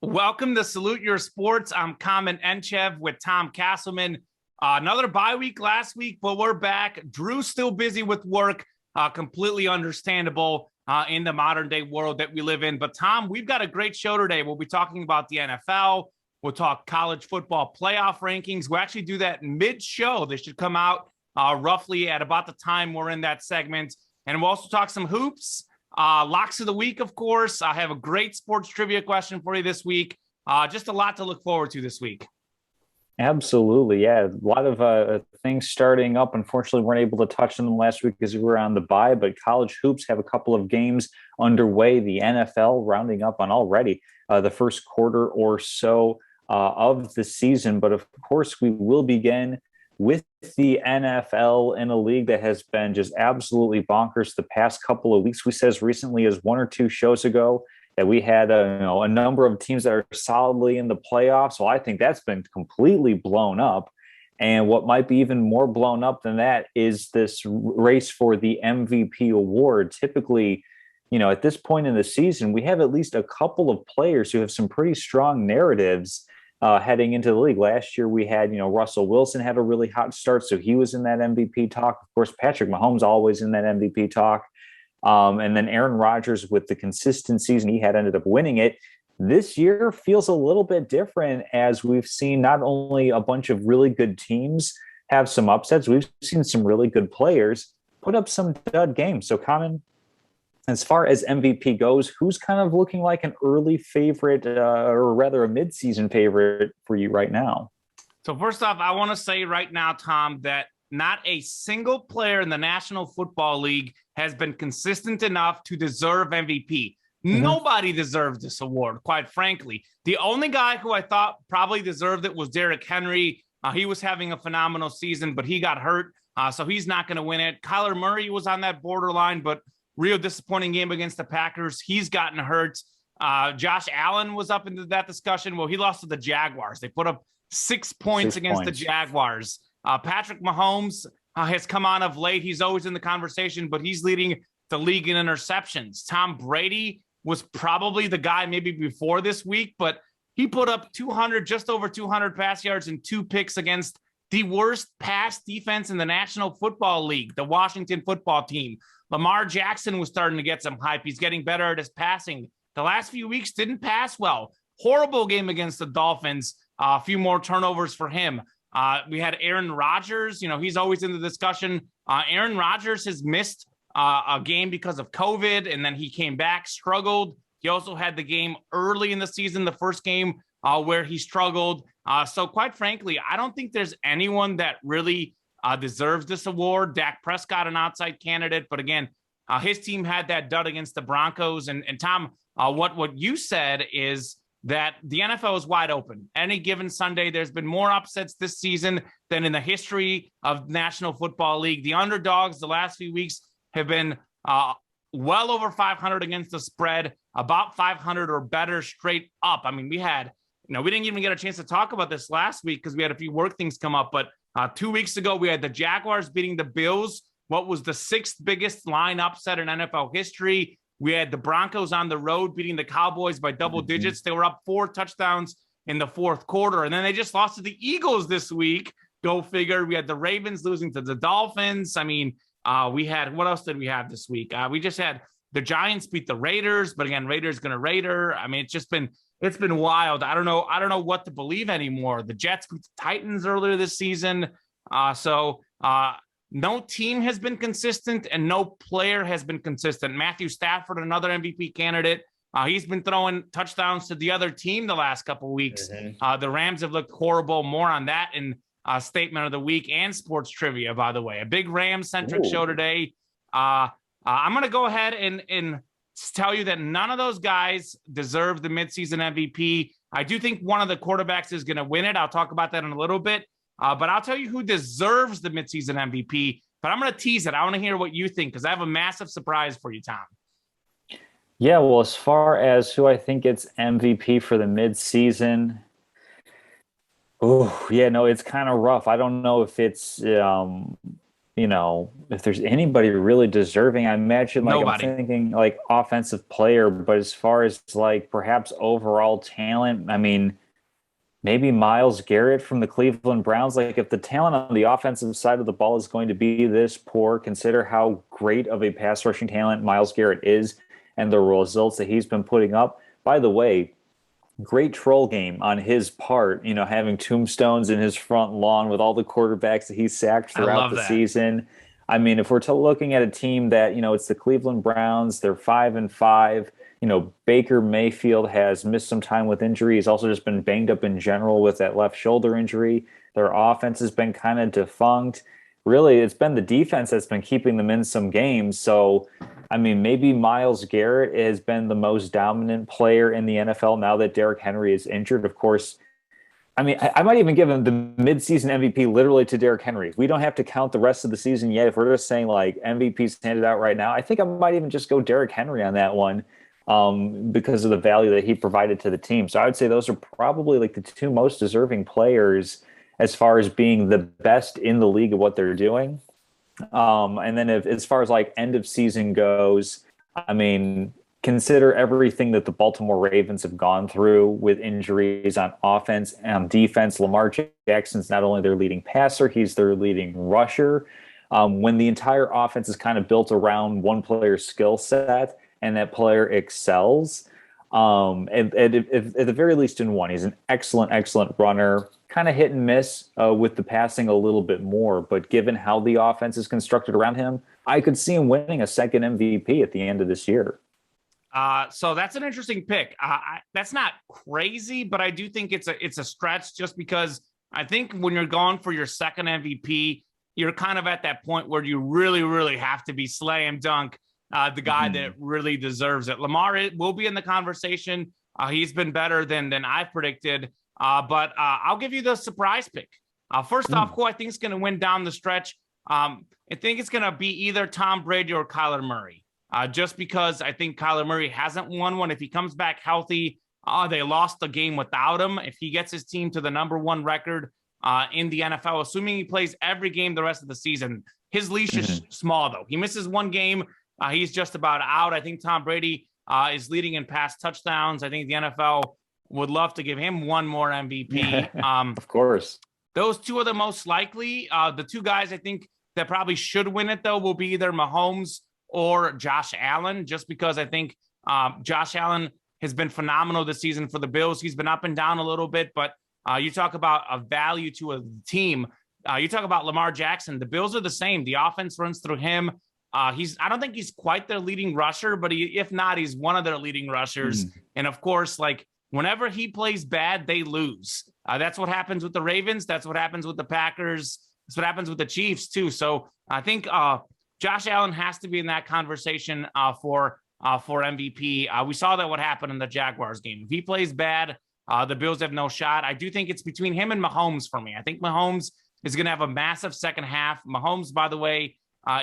Welcome to Salute Your Sports. I'm Kamen Enchev with Tom Castleman. Another bye week last week, but we're back. Drew's still busy with work, completely understandable in the modern day world that we live in. But Tom, we've got a great show today. We'll be talking about the NFL. We'll talk college football playoff rankings. We'll actually do that mid-show. They should come out roughly at about the time we're in that segment. And we'll also talk some hoops. Locks of the week, of course. I have a great sports trivia question for you this week. Just a lot to look forward to this week. Absolutely. Yeah. A lot of things starting up. Unfortunately, we weren't able to touch on them last week because we were on the bye, but college hoops have a couple of games underway. The NFL rounding up on already the first quarter or so of the season. But of course, we will begin with the NFL in a league that has been just absolutely bonkers the past couple of weeks. We said as recently as one or two shows ago that we had a number of teams that are solidly in the playoffs. Well, I think that's been completely blown up. And what might be even more blown up than that is this race for the MVP award. Typically, at this point in the season, we have at least a couple of players who have some pretty strong narratives heading into the league. Last year, we had, Russell Wilson had a really hot start, so he was in that MVP talk. Of course, Patrick Mahomes always in that MVP talk. And then Aaron Rodgers with the consistent season he had ended up winning it. This year feels a little bit different as we've seen not only a bunch of really good teams have some upsets, we've seen some really good players put up some dud games. So, Common, as far as MVP goes, who's kind of looking like an early favorite or rather a midseason favorite for you right now? So first off, I want to say right now, Tom, that not a single player in the National Football League has been consistent enough to deserve MVP. Nobody deserves this award, quite frankly. The only guy who I thought probably deserved it was Derrick Henry. He was having a phenomenal season, but he got hurt, so he's not going to win it. Kyler Murray was on that borderline, but real disappointing game against the Packers. He's gotten hurt. Josh Allen was up into that discussion. Well, he lost to the Jaguars. They put up 6 points against the Jaguars. Patrick Mahomes has come on of late. He's always in the conversation, but he's leading the league in interceptions. Tom Brady was probably the guy maybe before this week, but he put up 200, just over 200 pass yards and 2 picks against the worst pass defense in the National Football League, the Washington football team. Lamar Jackson was starting to get some hype. He's getting better at his passing. The last few weeks didn't pass well. Horrible game against the Dolphins. A few more turnovers for him. We had Aaron Rodgers. He's always in the discussion. Aaron Rodgers has missed a game because of COVID, and then he came back, struggled. He also had the game early in the season, the first game where he struggled. So quite frankly, I don't think there's anyone that really deserves this award. Dak Prescott, an outside candidate, but again, his team had that dud against the Broncos. And Tom, what you said is that the NFL is wide open. Any given Sunday, there's been more upsets this season than in the history of National Football League. The underdogs the last few weeks have been well over 500 against the spread, about 500 or better straight up. I mean, we didn't even get a chance to talk about this last week because we had a few work things come up, but 2 weeks ago, we had the Jaguars beating the Bills, what was the 6th biggest line upset in NFL history. We had the Broncos on the road beating the Cowboys by double digits. They were up 4 touchdowns in the fourth quarter. And then they just lost to the Eagles this week. Go figure. We had the Ravens losing to the Dolphins. I mean, we had, what else did we have this week? We just had the Giants beat the Raiders, but again, Raiders going to Raider. I mean, it's been wild. I don't know what to believe anymore. The Jets beat the Titans earlier this season. So no team has been consistent and no player has been consistent. Matthew Stafford, another MVP candidate. He's been throwing touchdowns to the other team the last couple of weeks. The Rams have looked horrible. More on that in statement of the week and sports trivia, by the way. A big Rams-centric show today. I'm going to go ahead and tell you that none of those guys deserve the midseason MVP. I do think one of the quarterbacks is going to win it. I'll talk about that in a little bit. But I'll tell you who deserves the midseason MVP. But I'm going to tease it. I want to hear what you think because I have a massive surprise for you, Tom. Yeah, well, as far as who I think gets MVP for the midseason, oh, yeah, no, it's kind of rough. I don't know if it's if there's anybody really deserving, I imagine like I'm Nobody. thinking like offensive player, but as far as like perhaps overall talent, I mean, maybe Myles Garrett from the Cleveland Browns. Like, if the talent on the offensive side of the ball is going to be this poor, consider how great of a pass rushing talent Myles Garrett is and the results that he's been putting up. By the way, great troll game on his part, having tombstones in his front lawn with all the quarterbacks that he sacked I throughout love the that. season. I mean, if we're looking at a team that, it's the Cleveland Browns, they're 5-5. Baker Mayfield has missed some time with injury. He's also just been banged up in general with that left shoulder injury. Their offense has been kind of defunct. Really, it's been the defense that's been keeping them in some games. So, I mean, maybe Myles Garrett has been the most dominant player in the NFL now that Derrick Henry is injured. Of course, I mean, I might even give him the midseason MVP literally to Derrick Henry. We don't have to count the rest of the season yet. If we're just saying like MVP's handed out right now, I think I might even just go Derrick Henry on that one, because of the value that he provided to the team. So I would say those are probably like the two most deserving players as far as being the best in the league of what they're doing. And then as far as like end of season goes, I mean, consider everything that the Baltimore Ravens have gone through with injuries on offense and defense. Lamar Jackson's not only their leading passer, he's their leading rusher. When the entire offense is kind of built around one player's skill set and that player excels, at the very least in one, he's an excellent, excellent runner, kind of hit and miss with the passing a little bit more. But given how the offense is constructed around him, I could see him winning a second MVP at the end of this year. So that's an interesting pick. That's not crazy, but I do think it's a stretch just because I think when you're going for your second MVP, you're kind of at that point where you really, really have to be slam dunk the guy that really deserves it. Lamar will be in the conversation. He's been better than I've predicted, but I'll give you the surprise pick. First off, who I think is going to win down the stretch, I think it's going to be either Tom Brady or Kyler Murray. Just because I think Kyler Murray hasn't won one. If he comes back healthy, they lost the game without him. If he gets his team to the #1 record in the NFL, assuming he plays every game the rest of the season, his leash is small, though. He misses one game, he's just about out. I think Tom Brady is leading in pass touchdowns. I think the NFL would love to give him one more MVP. Of course. Those two are the most likely. The two guys I think that probably should win it, though, will be either Mahomes or Josh Allen, just because I think Josh Allen has been phenomenal this season for the Bills. He's been up and down a little bit, but you talk about a value to a team. You talk about Lamar Jackson. The Bills are the same. The offense runs through him. I don't think he's quite their leading rusher, but if not, he's one of their leading rushers. And of course, like whenever he plays bad, they lose. That's what happens with the Ravens. That's what happens with the Packers. That's what happens with the Chiefs too. So I think Josh Allen has to be in that conversation for MVP. We saw that what happened in the Jaguars game. If he plays bad, the Bills have no shot. I do think it's between him and Mahomes for me. I think Mahomes is going to have a massive second half. Mahomes, by the way,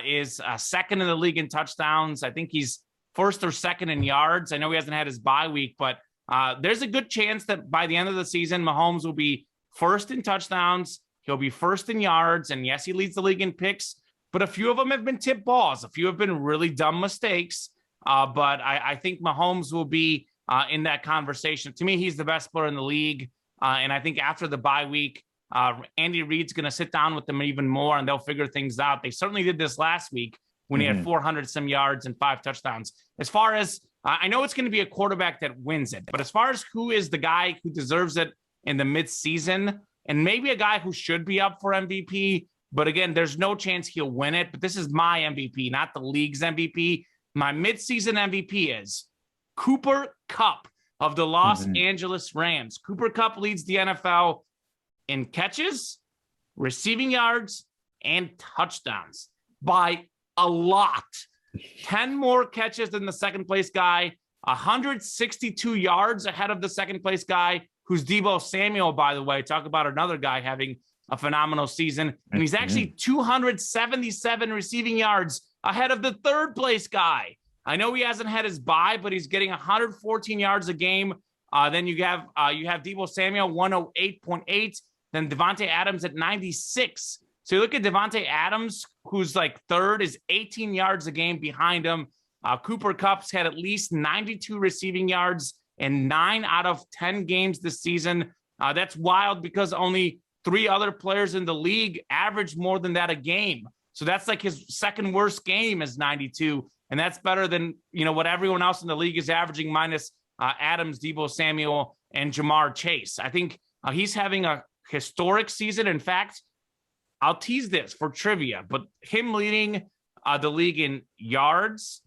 is second in the league in touchdowns. I think he's first or second in yards. I know he hasn't had his bye week, but there's a good chance that by the end of the season, Mahomes will be first in touchdowns. He'll be first in yards. And yes, he leads the league in picks, but a few of them have been tipped balls. A few have been really dumb mistakes. But I think Mahomes will be in that conversation. To me, he's the best player in the league. And I think after the bye week, Andy Reid's going to sit down with them even more and they'll figure things out. They certainly did this last week when he had 400 some yards and 5 touchdowns. As far as I know, it's going to be a quarterback that wins it. But as far as who is the guy who deserves it in the midseason, and maybe a guy who should be up for MVP, but again, there's no chance he'll win it. But this is my MVP, not the league's MVP. My midseason MVP is Cooper Kupp of the Los Angeles Rams. Cooper Kupp leads the NFL in catches, receiving yards, and touchdowns by a lot. 10 more catches than the second place guy, 162 yards ahead of the second place guy, who's Deebo Samuel, by the way. Talk about another guy having a phenomenal season. And he's actually 277 receiving yards ahead of the third place guy. I know he hasn't had his bye, but he's getting 114 yards a game. Then you have Deebo Samuel, 108.8. Then Devontae Adams at 96. So you look at Devontae Adams, who's like third, is 18 yards a game behind him. Cooper Kupp's had at least 92 receiving yards in 9 out of 10 games this season. That's wild because only 3 other players in the league average more than that a game. So that's like his second worst game is 92. And that's better than, what everyone else in the league is averaging minus Adams, Deebo Samuel, and Jamar Chase. I think he's having a historic season. In fact, I'll tease this for trivia, but him leading the league in yards,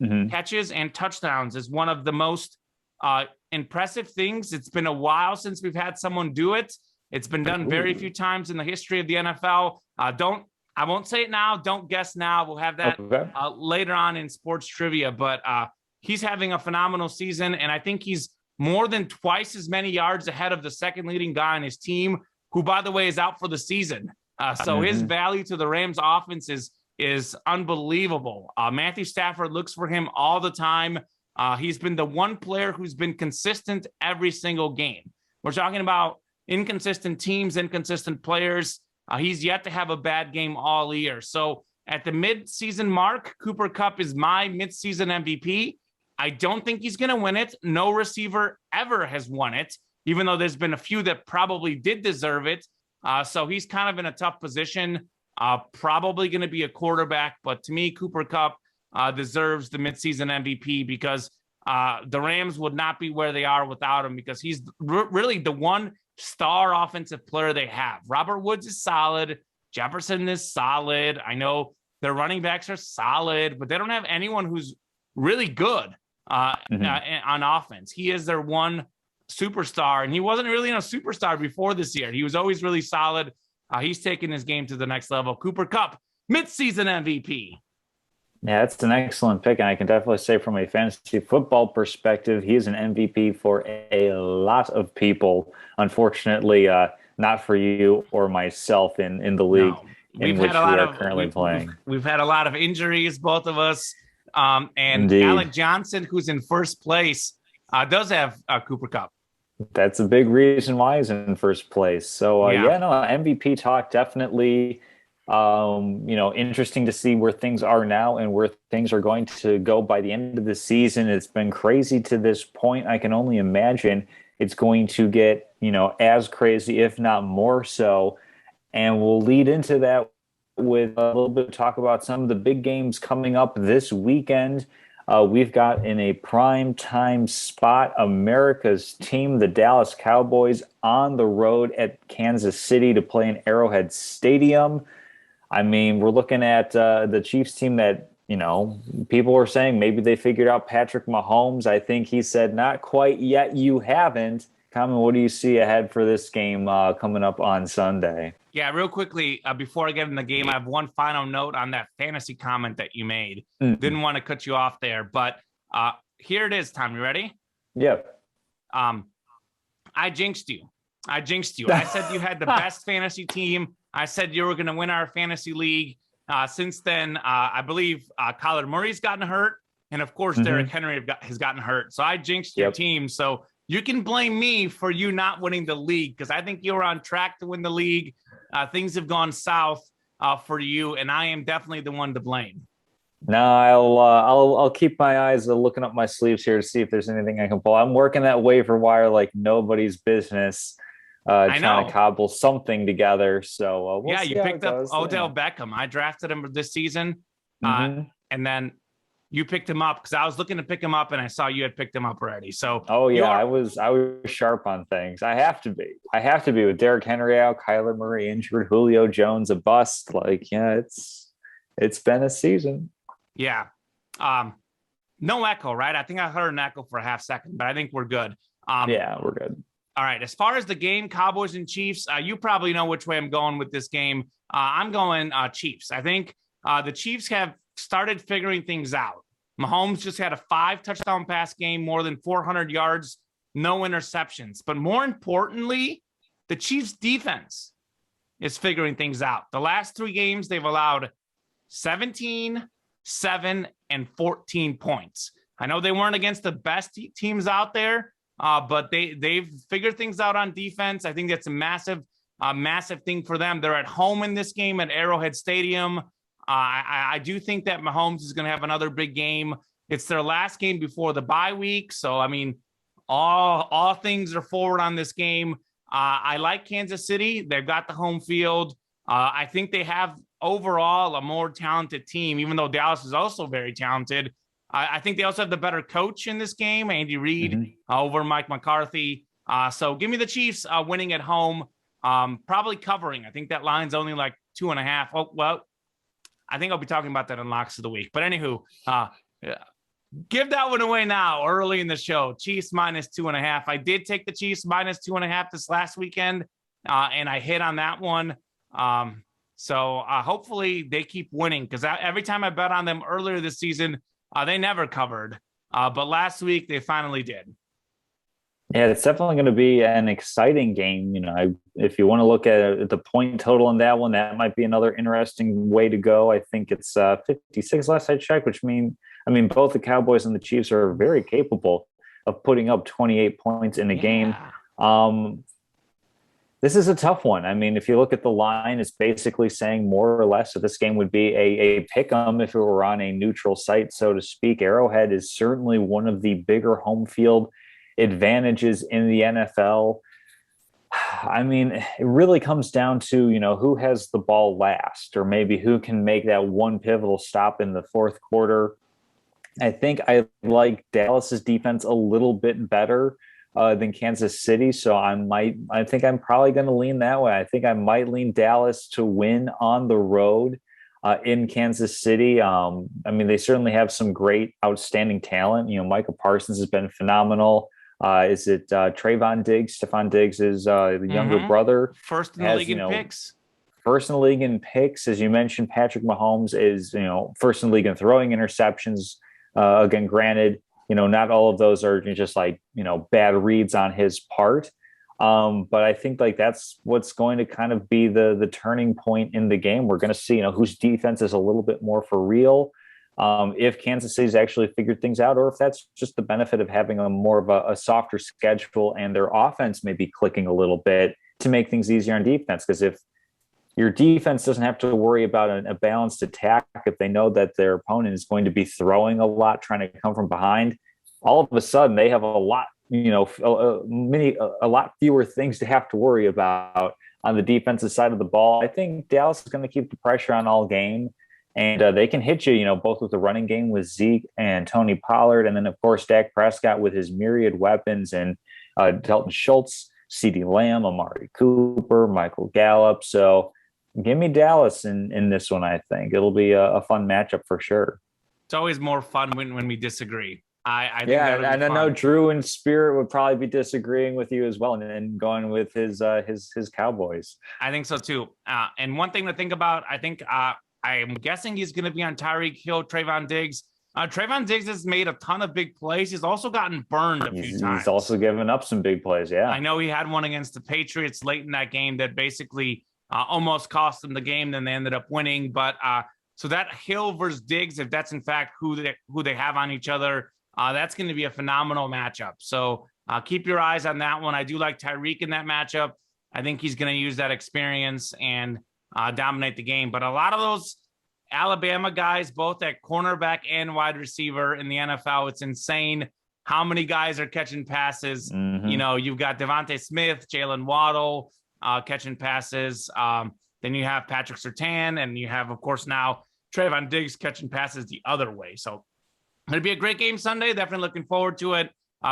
catches, and touchdowns is one of the most impressive things. It's been a while since we've had someone do it. It's been done very few times in the history of the NFL. I won't say it now. Don't guess now. We'll have that later on in sports trivia, but he's having a phenomenal season. And I think he's more than twice as many yards ahead of the second leading guy on his team, who, by the way, is out for the season. So his value to the Rams offense is unbelievable. Matthew Stafford looks for him all the time. He's been the one player who's been consistent every single game. We're talking about inconsistent teams, inconsistent players. He's yet to have a bad game all year. So at the mid-season mark, Cooper Kupp is my mid-season MVP. I don't think he's going to win it. No receiver ever has won it, even though there's been a few that probably did deserve it. So he's kind of in a tough position, probably going to be a quarterback. But to me, Cooper Kupp deserves the midseason MVP because the Rams would not be where they are without him, because he's really the one star offensive player they have. Robert Woods is solid. Jefferson is solid. I know their running backs are solid, but they don't have anyone who's really good on offense. He is their one superstar, and he wasn't really a superstar before this year. He was always really solid. He's taking his game to the next level. Cooper Kupp, midseason MVP. Yeah, that's an excellent pick, and I can definitely say from a fantasy football perspective, he is an MVP for a lot of people. Unfortunately, not for you or myself in the league in which we are currently playing. We've had a lot of injuries, both of us. And Indeed. Alec Johnson, who's in first place, does have Cooper Kupp. That's a big reason why he's in first place. So, MVP talk definitely. Interesting to see where things are now and where things are going to go by the end of the season. It's been crazy to this point. I can only imagine it's going to get, as crazy, if not more so. And we'll lead into that with a little bit of talk about some of the big games coming up this weekend. We've got in a prime time spot America's team, the Dallas Cowboys, on the road at Kansas City to play in Arrowhead Stadium. I mean, we're looking at the Chiefs team that, people are saying maybe they figured out Patrick Mahomes. I think he said, not quite yet, you haven't. Common, what do you see ahead for this game coming up on Sunday? Yeah, real quickly, before I get in the game, I have one final note on that fantasy comment that you made. Didn't want to cut you off there, but here it is, Tom. You ready? Yep. I jinxed you. I said you had the best fantasy team. I said you were going to win our fantasy league. Since then, I believe Kyler Murray's gotten hurt. And, of course, Derrick Henry has gotten hurt. So I jinxed your team. So you can blame me for you not winning the league, because I think you were on track to win the league. Things have gone south for you, and I am definitely the one to blame. No, I'll keep my eyes looking up my sleeves here to see if there's anything I can pull. I'm working that waiver wire like nobody's business. Trying to cobble something together. So we'll see you picked up Odell Beckham. I drafted him this season, and then you picked him up because I was looking to pick him up, and I saw you had picked him up already. So I was sharp on things. I have to be with Derrick Henry out, Kyler Murray injured, Julio Jones a bust. It's been a season. Yeah, no echo, right? I think I heard an echo for a half second, but I think we're good. We're good. All right, as far as the game, Cowboys and Chiefs, you probably know which way I'm going with this game. I'm going Chiefs. I think the Chiefs have started figuring things out. Mahomes just had a 5-touchdown pass game, more than 400 yards, no interceptions. But more importantly, the Chiefs' defense is figuring things out. The last 3 games, they've allowed 17, 7, and 14 points. I know they weren't against the best teams out there, but they've figured things out on defense. I think that's a massive a massive thing for them. They're at home in this game at Arrowhead Stadium. I do think that Mahomes is going to have another big game. It's their last game before the bye week. So, I mean, all things are forward on this game. I like Kansas City. They've got the home field. I think they have overall a more talented team, even though Dallas is also very talented. I think they also have the better coach in this game, Andy Reid, over Mike McCarthy. So give me the Chiefs winning at home, probably covering. I think that line's only like 2.5. Oh, well, I think I'll be talking about that in Locks of the Week. But anywho, give that one away now early in the show. Chiefs minus 2.5. I did take the Chiefs minus 2.5 this last weekend, and I hit on that one. So hopefully they keep winning, because every time I bet on them earlier this season, they never covered. But last week they finally did. Yeah, it's definitely going to be an exciting game. You know, if you want to look at the point total in that one, that might be another interesting way to go. I think it's 56 last I checked, which both the Cowboys and the Chiefs are very capable of putting up 28 points in a game. This is a tough one. I mean, if you look at the line, it's basically saying more or less that this game would be a pick-em if it were on a neutral site, so to speak. Arrowhead is certainly one of the bigger home field advantages in the NFL. I mean, it really comes down to, who has the ball last, or maybe who can make that one pivotal stop in the fourth quarter. I think I like Dallas's defense a little bit better than Kansas City. So I think I'm probably going to lean that way. I think I might lean Dallas to win on the road in Kansas City. They certainly have some great, outstanding talent. Micah Parsons has been phenomenal. Is it Trayvon Diggs? Stephon Diggs is the younger brother. First in the league in picks. First in the league in picks. As you mentioned, Patrick Mahomes is, first in the league in throwing interceptions. Again, granted, not all of those are just like, bad reads on his part. But I think like that's what's going to kind of be the turning point in the game. We're going to see, whose defense is a little bit more for real. If Kansas City's actually figured things out, or if that's just the benefit of having a more of a softer schedule and their offense may be clicking a little bit to make things easier on defense. Because if your defense doesn't have to worry about a balanced attack, if they know that their opponent is going to be throwing a lot, trying to come from behind, all of a sudden they have a lot, a lot fewer things to have to worry about on the defensive side of the ball. I think Dallas is going to keep the pressure on all game, and they can hit you, both with the running game with Zeke and Tony Pollard, and then of course Dak Prescott with his myriad weapons and Dalton Schultz, CeeDee Lamb, Amari Cooper, Michael Gallup. So give me Dallas in this one. I think it'll be a fun matchup for sure. It's always more fun when we disagree. I think and I know Drew and Spirit would probably be disagreeing with you as well, and going with his Cowboys. I think so too. And one thing to think about, I think I'm guessing he's going to be on Tyreek Hill, Trayvon Diggs. Trayvon Diggs has made a ton of big plays. He's also gotten burned a few times. He's also given up some big plays. Yeah, I know he had one against the Patriots late in that game that basically almost cost them the game. Then they ended up winning. But so that Hill versus Diggs, if that's in fact who they have on each other, that's going to be a phenomenal matchup. So keep your eyes on that one. I do like Tyreek in that matchup. I think he's going to use that experience and dominate the game. But a lot of those Alabama guys, both at cornerback and wide receiver in the NFL, it's insane how many guys are catching passes. You've got Devontae Smith, Jalen Waddle catching passes. Then you have Patrick Surtain, and you have, of course, now Trayvon Diggs catching passes the other way. So it'll be a great game Sunday. Definitely looking forward to it.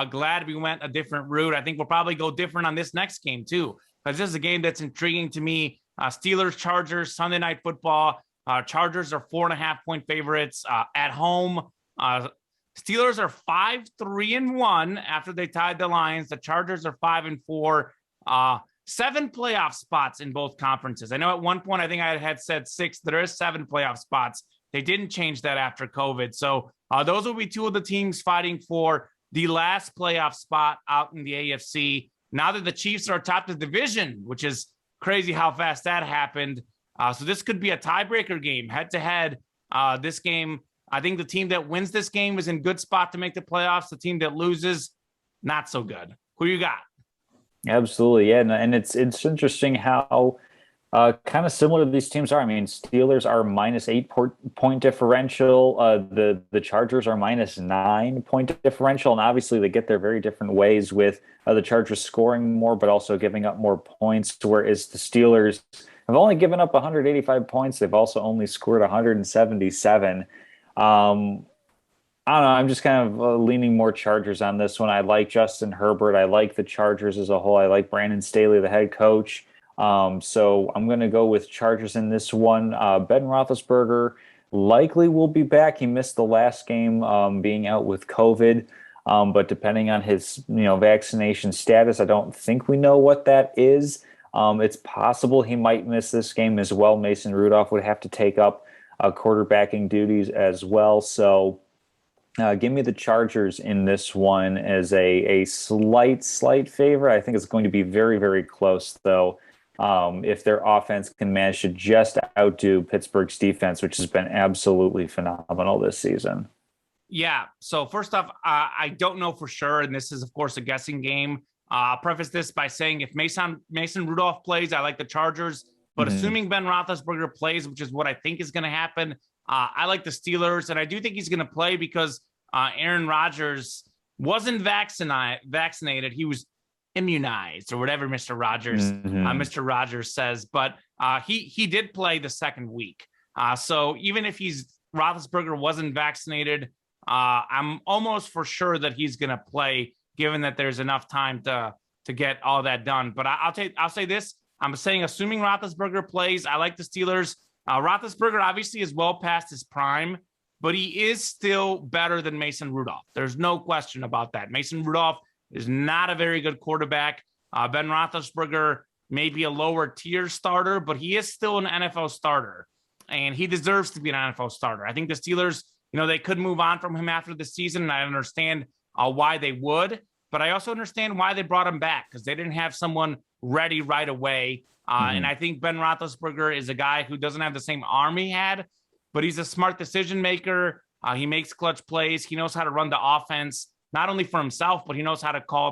Glad we went a different route. I think we'll probably go different on this next game too, because this is a game that's intriguing to me. Steelers, Chargers, Sunday Night Football. Chargers are 4.5-point favorites at home. Steelers are 5-3-1 after they tied the Lions. The Chargers are 5-4. 7 playoff spots in both conferences. I know at one point I think I had said 6. There is 7 playoff spots. They didn't change that after COVID. So those will be two of the teams fighting for the last playoff spot out in the AFC. Now that the Chiefs are atop the division, which is crazy how fast that happened. So this could be a tiebreaker game, head-to-head. This game, I think the team that wins this game is in good spot to make the playoffs. The team that loses, not so good. Who you got? Absolutely, yeah, and it's interesting how kind of similar these teams are. I mean, Steelers are -8 point differential. The Chargers are -9 point differential, and obviously they get their very different ways with the Chargers scoring more, but also giving up more points. Whereas the Steelers have only given up 185 points. They've also only scored 177. Um, I don't know. I'm just kind of leaning more Chargers on this one. I like Justin Herbert. I like the Chargers as a whole. I like Brandon Staley, the head coach. So I'm going to go with Chargers in this one. Ben Roethlisberger likely will be back. He missed the last game, being out with COVID. But depending on his, vaccination status, I don't think we know what that is. It's possible he might miss this game as well. Mason Rudolph would have to take up quarterbacking duties as well. So. Give me the Chargers in this one as a slight favorite. I think it's going to be very, very close, though, if their offense can manage to just outdo Pittsburgh's defense, which has been absolutely phenomenal this season. Yeah. So first off, I don't know for sure, and this is of course a guessing game. I'll preface this by saying if Mason Rudolph plays, I like the Chargers. But Mhm. assuming Ben Roethlisberger plays, which is what I think is going to happen, I like the Steelers, and I do think he's going to play because Aaron Rodgers wasn't vaccinated. He was immunized, or whatever Mhm. Mr. Rogers says. But he did play the second week. So even if Roethlisberger wasn't vaccinated, I'm almost for sure that he's going to play, given that there's enough time to get all that done. But I'll say this: I'm saying assuming Roethlisberger plays, I like the Steelers. Roethlisberger obviously is well past his prime, but he is still better than Mason Rudolph. There's no question about that. Mason Rudolph is not a very good quarterback. Ben Roethlisberger may be a lower tier starter, but he is still an NFL starter, and he deserves to be an NFL starter. I think the Steelers, they could move on from him after the season, and I understand why they would, but I also understand why they brought him back, because they didn't have someone ready right away. And Mhm. I think Ben Roethlisberger is a guy who doesn't have the same arm he had, but he's a smart decision maker. He makes clutch plays. He knows how to run the offense, not only for himself, but he knows how to call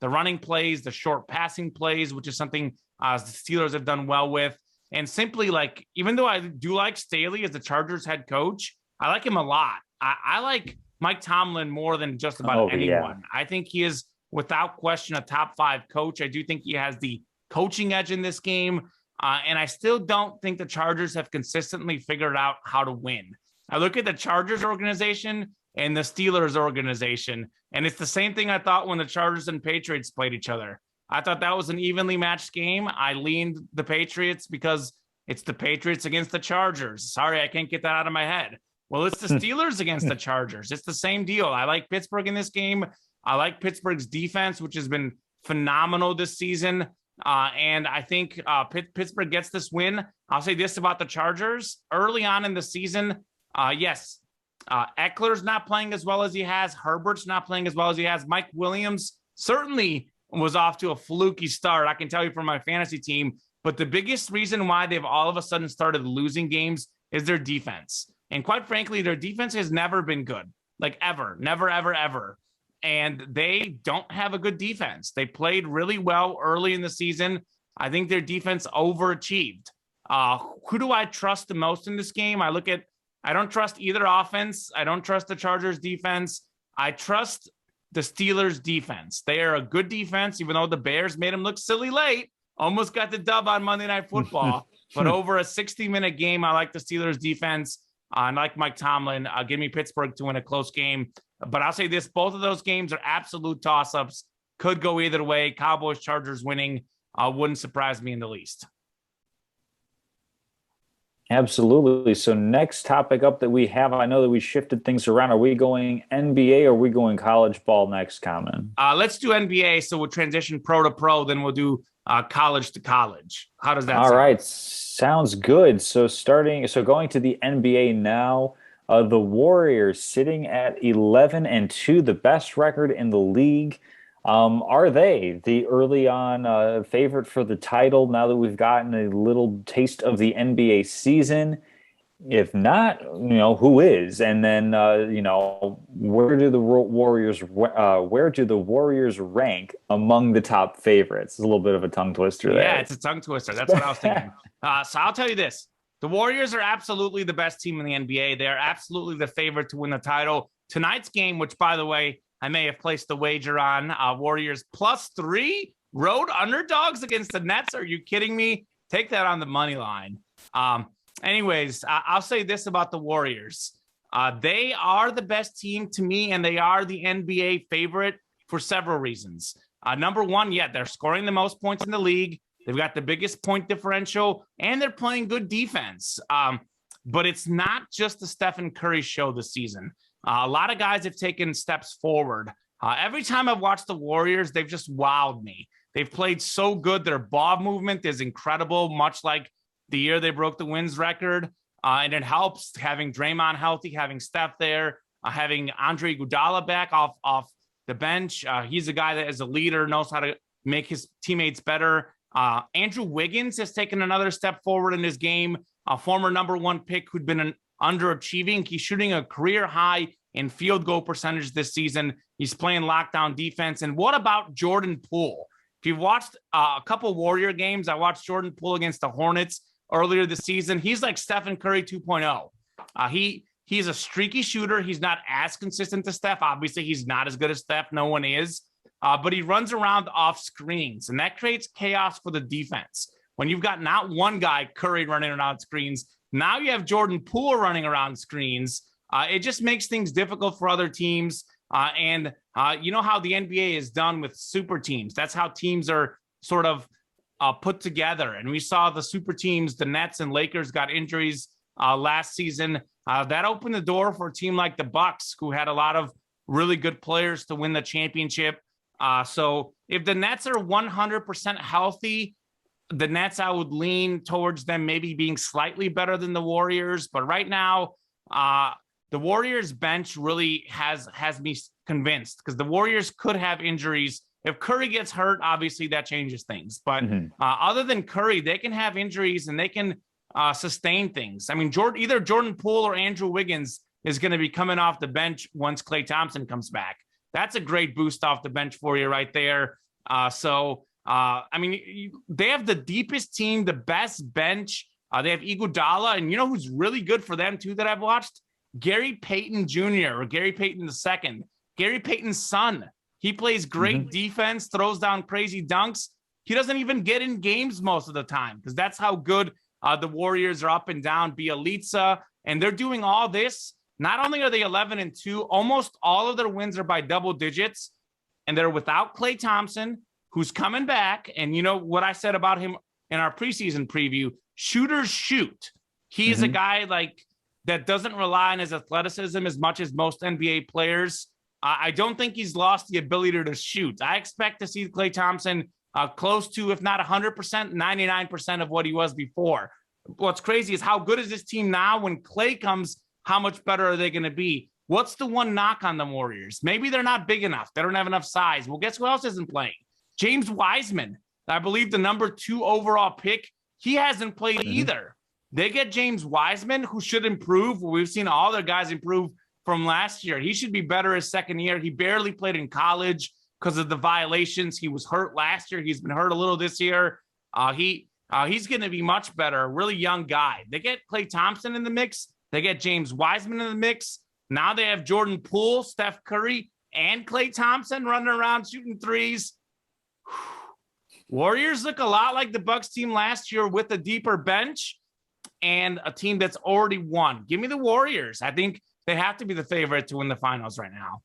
the running plays, the short passing plays, which is something the Steelers have done well with. And simply, like, even though I do like Staley as the Chargers head coach, I like him a lot. I like Mike Tomlin more than just about Oh, yeah. anyone. I think he is, without question, a top 5 coach. I do think he has the coaching edge in this game. And I still don't think the Chargers have consistently figured out how to win. I look at the Chargers organization and the Steelers organization, and it's the same thing I thought when the Chargers and Patriots played each other. I thought that was an evenly matched game. I leaned the Patriots because it's the Patriots against the Chargers. Sorry, I can't get that out of my head. Well, it's the Steelers against the Chargers. It's the same deal. I like Pittsburgh in this game. I like Pittsburgh's defense, which has been phenomenal this season. And I think Pittsburgh gets this win. I'll say this about the Chargers. Early on in the season, yes, Eckler's not playing as well as he has. Herbert's not playing as well as he has. Mike Williams certainly was off to a fluky start, I can tell you, from my fantasy team. But the biggest reason why they've all of a sudden started losing games is their defense. And quite frankly, their defense has never been good, like ever, never, ever, ever. And they don't have a good defense. They played really well early in the season. I think their defense overachieved. Who do I trust the most in this game? I don't trust either offense. I don't trust the Chargers defense. I trust the Steelers defense. They are a good defense, even though the Bears made them look silly late. Almost got the dub on Monday Night Football. But over a 60-minute game, I like the Steelers defense. I like Mike Tomlin. Give me Pittsburgh to win a close game. But I'll say this, both of those games are absolute toss-ups. Could go either way. Cowboys, Chargers winning wouldn't surprise me in the least. Absolutely. So next topic up that we have, I know that we shifted things around. Are we going NBA or are we going college ball next, Common? Let's do NBA. So we'll transition pro to pro, then we'll do college to college. How does that All sound? right, sounds good. So going to the NBA now, the Warriors sitting at 11-2, the best record in the league. Are they the early on favorite for the title now that we've gotten a little taste of the NBA season? If not, who is? And then, where do the Warriors, where do the Warriors rank among the top favorites? It's a little bit of a tongue twister Yeah, there. it's a tongue twister. That's what I was thinking. So I'll tell you this. The Warriors are absolutely the best team in the NBA. They are absolutely the favorite to win the title. Tonight's game, which, by the way, I may have placed the wager on, Warriors +3 road underdogs against the Nets. Are you kidding me? Take that on the money line. Anyways, I'll say this about the Warriors. They are the best team to me, and they are the NBA favorite for several reasons. Number one, yeah, they're scoring the most points in the league. They've got the biggest point differential, and they're playing good defense. But it's not just the Stephen Curry show this season. A lot of guys have taken steps forward. Every time I've watched the Warriors, they've just wowed me. They've played so good. Their ball movement is incredible, much like the year they broke the wins record. And it helps having Draymond healthy, having Steph there, having Andre Iguodala back off the bench. He's a guy that is a leader, knows how to make his teammates better. Andrew Wiggins has taken another step forward in his game, a former number one pick who'd been underachieving. He's shooting a career high in field goal percentage this season. He's playing lockdown defense. And what about Jordan Poole? If you've watched a couple Warrior games, I watched Jordan Poole against the Hornets earlier this season. He's like Stephen Curry 2.0. He's a streaky shooter. He's not as consistent as Steph. Obviously, he's not as good as Steph. No one is. But he runs around off screens, and that creates chaos for the defense. When you've got not one guy, Curry, running around screens, now you have Jordan Poole running around screens. It just makes things difficult for other teams. And you know how the NBA is done with super teams. That's how teams are sort of put together. And we saw the super teams, the Nets and Lakers, got injuries last season. That opened the door for a team like the Bucks, who had a lot of really good players to win the championship. So if the Nets are 100% healthy, the Nets, I would lean towards them maybe being slightly better than the Warriors. But right now, the Warriors bench really has me convinced, because the Warriors could have injuries. If Curry gets hurt, obviously that changes things. But other than Curry, they can have injuries and they can sustain things. I mean, either Jordan Poole or Andrew Wiggins is going to be coming off the bench once Klay Thompson comes back. That's a great boost off the bench for you right there. I mean, they have the deepest team, the best bench. They have Iguodala, and you know who's really good for them too that I've watched? Gary Payton Jr. or Gary Payton II. Gary Payton's son. He plays great defense, throws down crazy dunks. He doesn't even get in games most of the time, because that's how good the Warriors are up and down. Bielitsa, and they're doing all this. Not only are they 11-2, almost all of their wins are by double digits, and they're without Klay Thompson, who's coming back. And you know what I said about him in our preseason preview? Shooters shoot. He's a guy like that doesn't rely on his athleticism as much as most NBA players. I don't think he's lost the ability to shoot. I expect to see Klay Thompson close to, if not 100%, 99% of what he was before. What's crazy is how good is this team now? When Klay comes, how much better are they going to be? What's the one knock on the Warriors? Maybe they're not big enough. They don't have enough size. Well, guess who else isn't playing? James Wiseman, I believe the number 2 overall pick. He hasn't played either. They get James Wiseman, who should improve. We've seen all their guys improve from last year. He should be better his second year. He barely played in college because of the violations. He was hurt last year. He's been hurt a little this year. He's going to be much better. A really young guy. They get Klay Thompson in the mix. They get James Wiseman in the mix. Now they have Jordan Poole, Steph Curry, and Klay Thompson running around shooting threes. Warriors look a lot like the Bucks team last year with a deeper bench and a team that's already won. Give me the Warriors. I think they have to be the favorite to win the finals right now.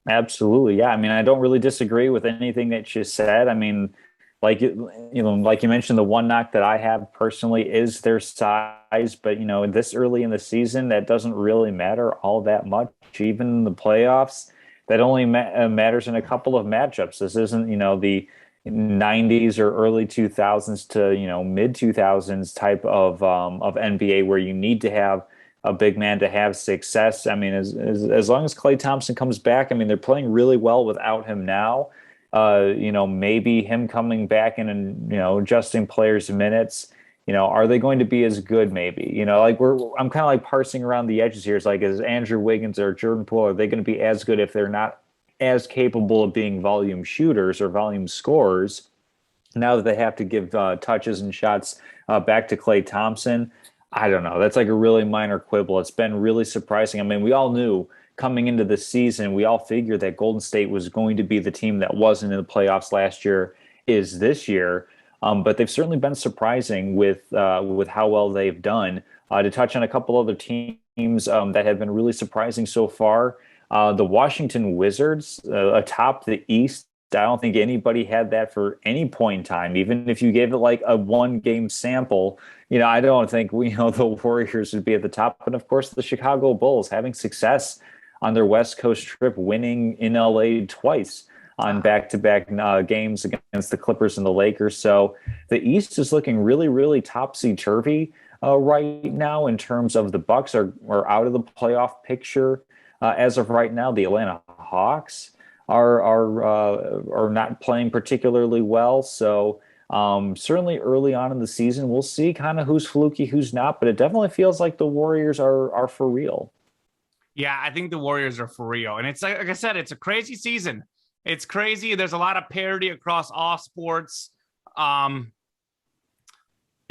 Absolutely. Yeah. I mean, I don't really disagree with anything that you said. I mean, like you mentioned, the one knock that I have personally is their size, but this early in the season, that doesn't really matter all that much. Even in the playoffs, that only matters in a couple of matchups. This isn't, the 90s or early 2000s to, mid 2000s type of NBA where you need to have a big man to have success. I mean, as long as Klay Thompson comes back, I mean, they're playing really well without him now. Maybe him coming back and adjusting players' minutes Are they going to be as good? Maybe, like I'm kind of like parsing around the edges here. It's like, is Andrew Wiggins or Jordan Poole, are they going to be as good if they're not as capable of being volume shooters or volume scorers? Now that they have to give touches and shots back to Klay Thompson, I don't know. That's like a really minor quibble. It's been really surprising. I mean, we all knew coming into the season, we all figured that Golden State was going to be the team that wasn't in the playoffs last year, is this year. But they've certainly been surprising with how well they've done. To touch on a couple other teams that have been really surprising so far, the Washington Wizards atop the East. I don't think anybody had that for any point in time. Even if you gave it like a 1 game sample, I don't think the Warriors would be at the top. And of course, the Chicago Bulls having success on their West Coast trip, winning in LA twice on back-to-back games against the Clippers and the Lakers. So the East is looking really, really topsy-turvy right now in terms of the Bucks are out of the playoff picture as of right now. The Atlanta Hawks are not playing particularly well. So certainly early on in the season, we'll see kind of who's fluky, who's not. But it definitely feels like the Warriors are for real. Yeah, I think the Warriors are for real. And it's like I said, it's a crazy season. It's crazy. There's a lot of parity across all sports. It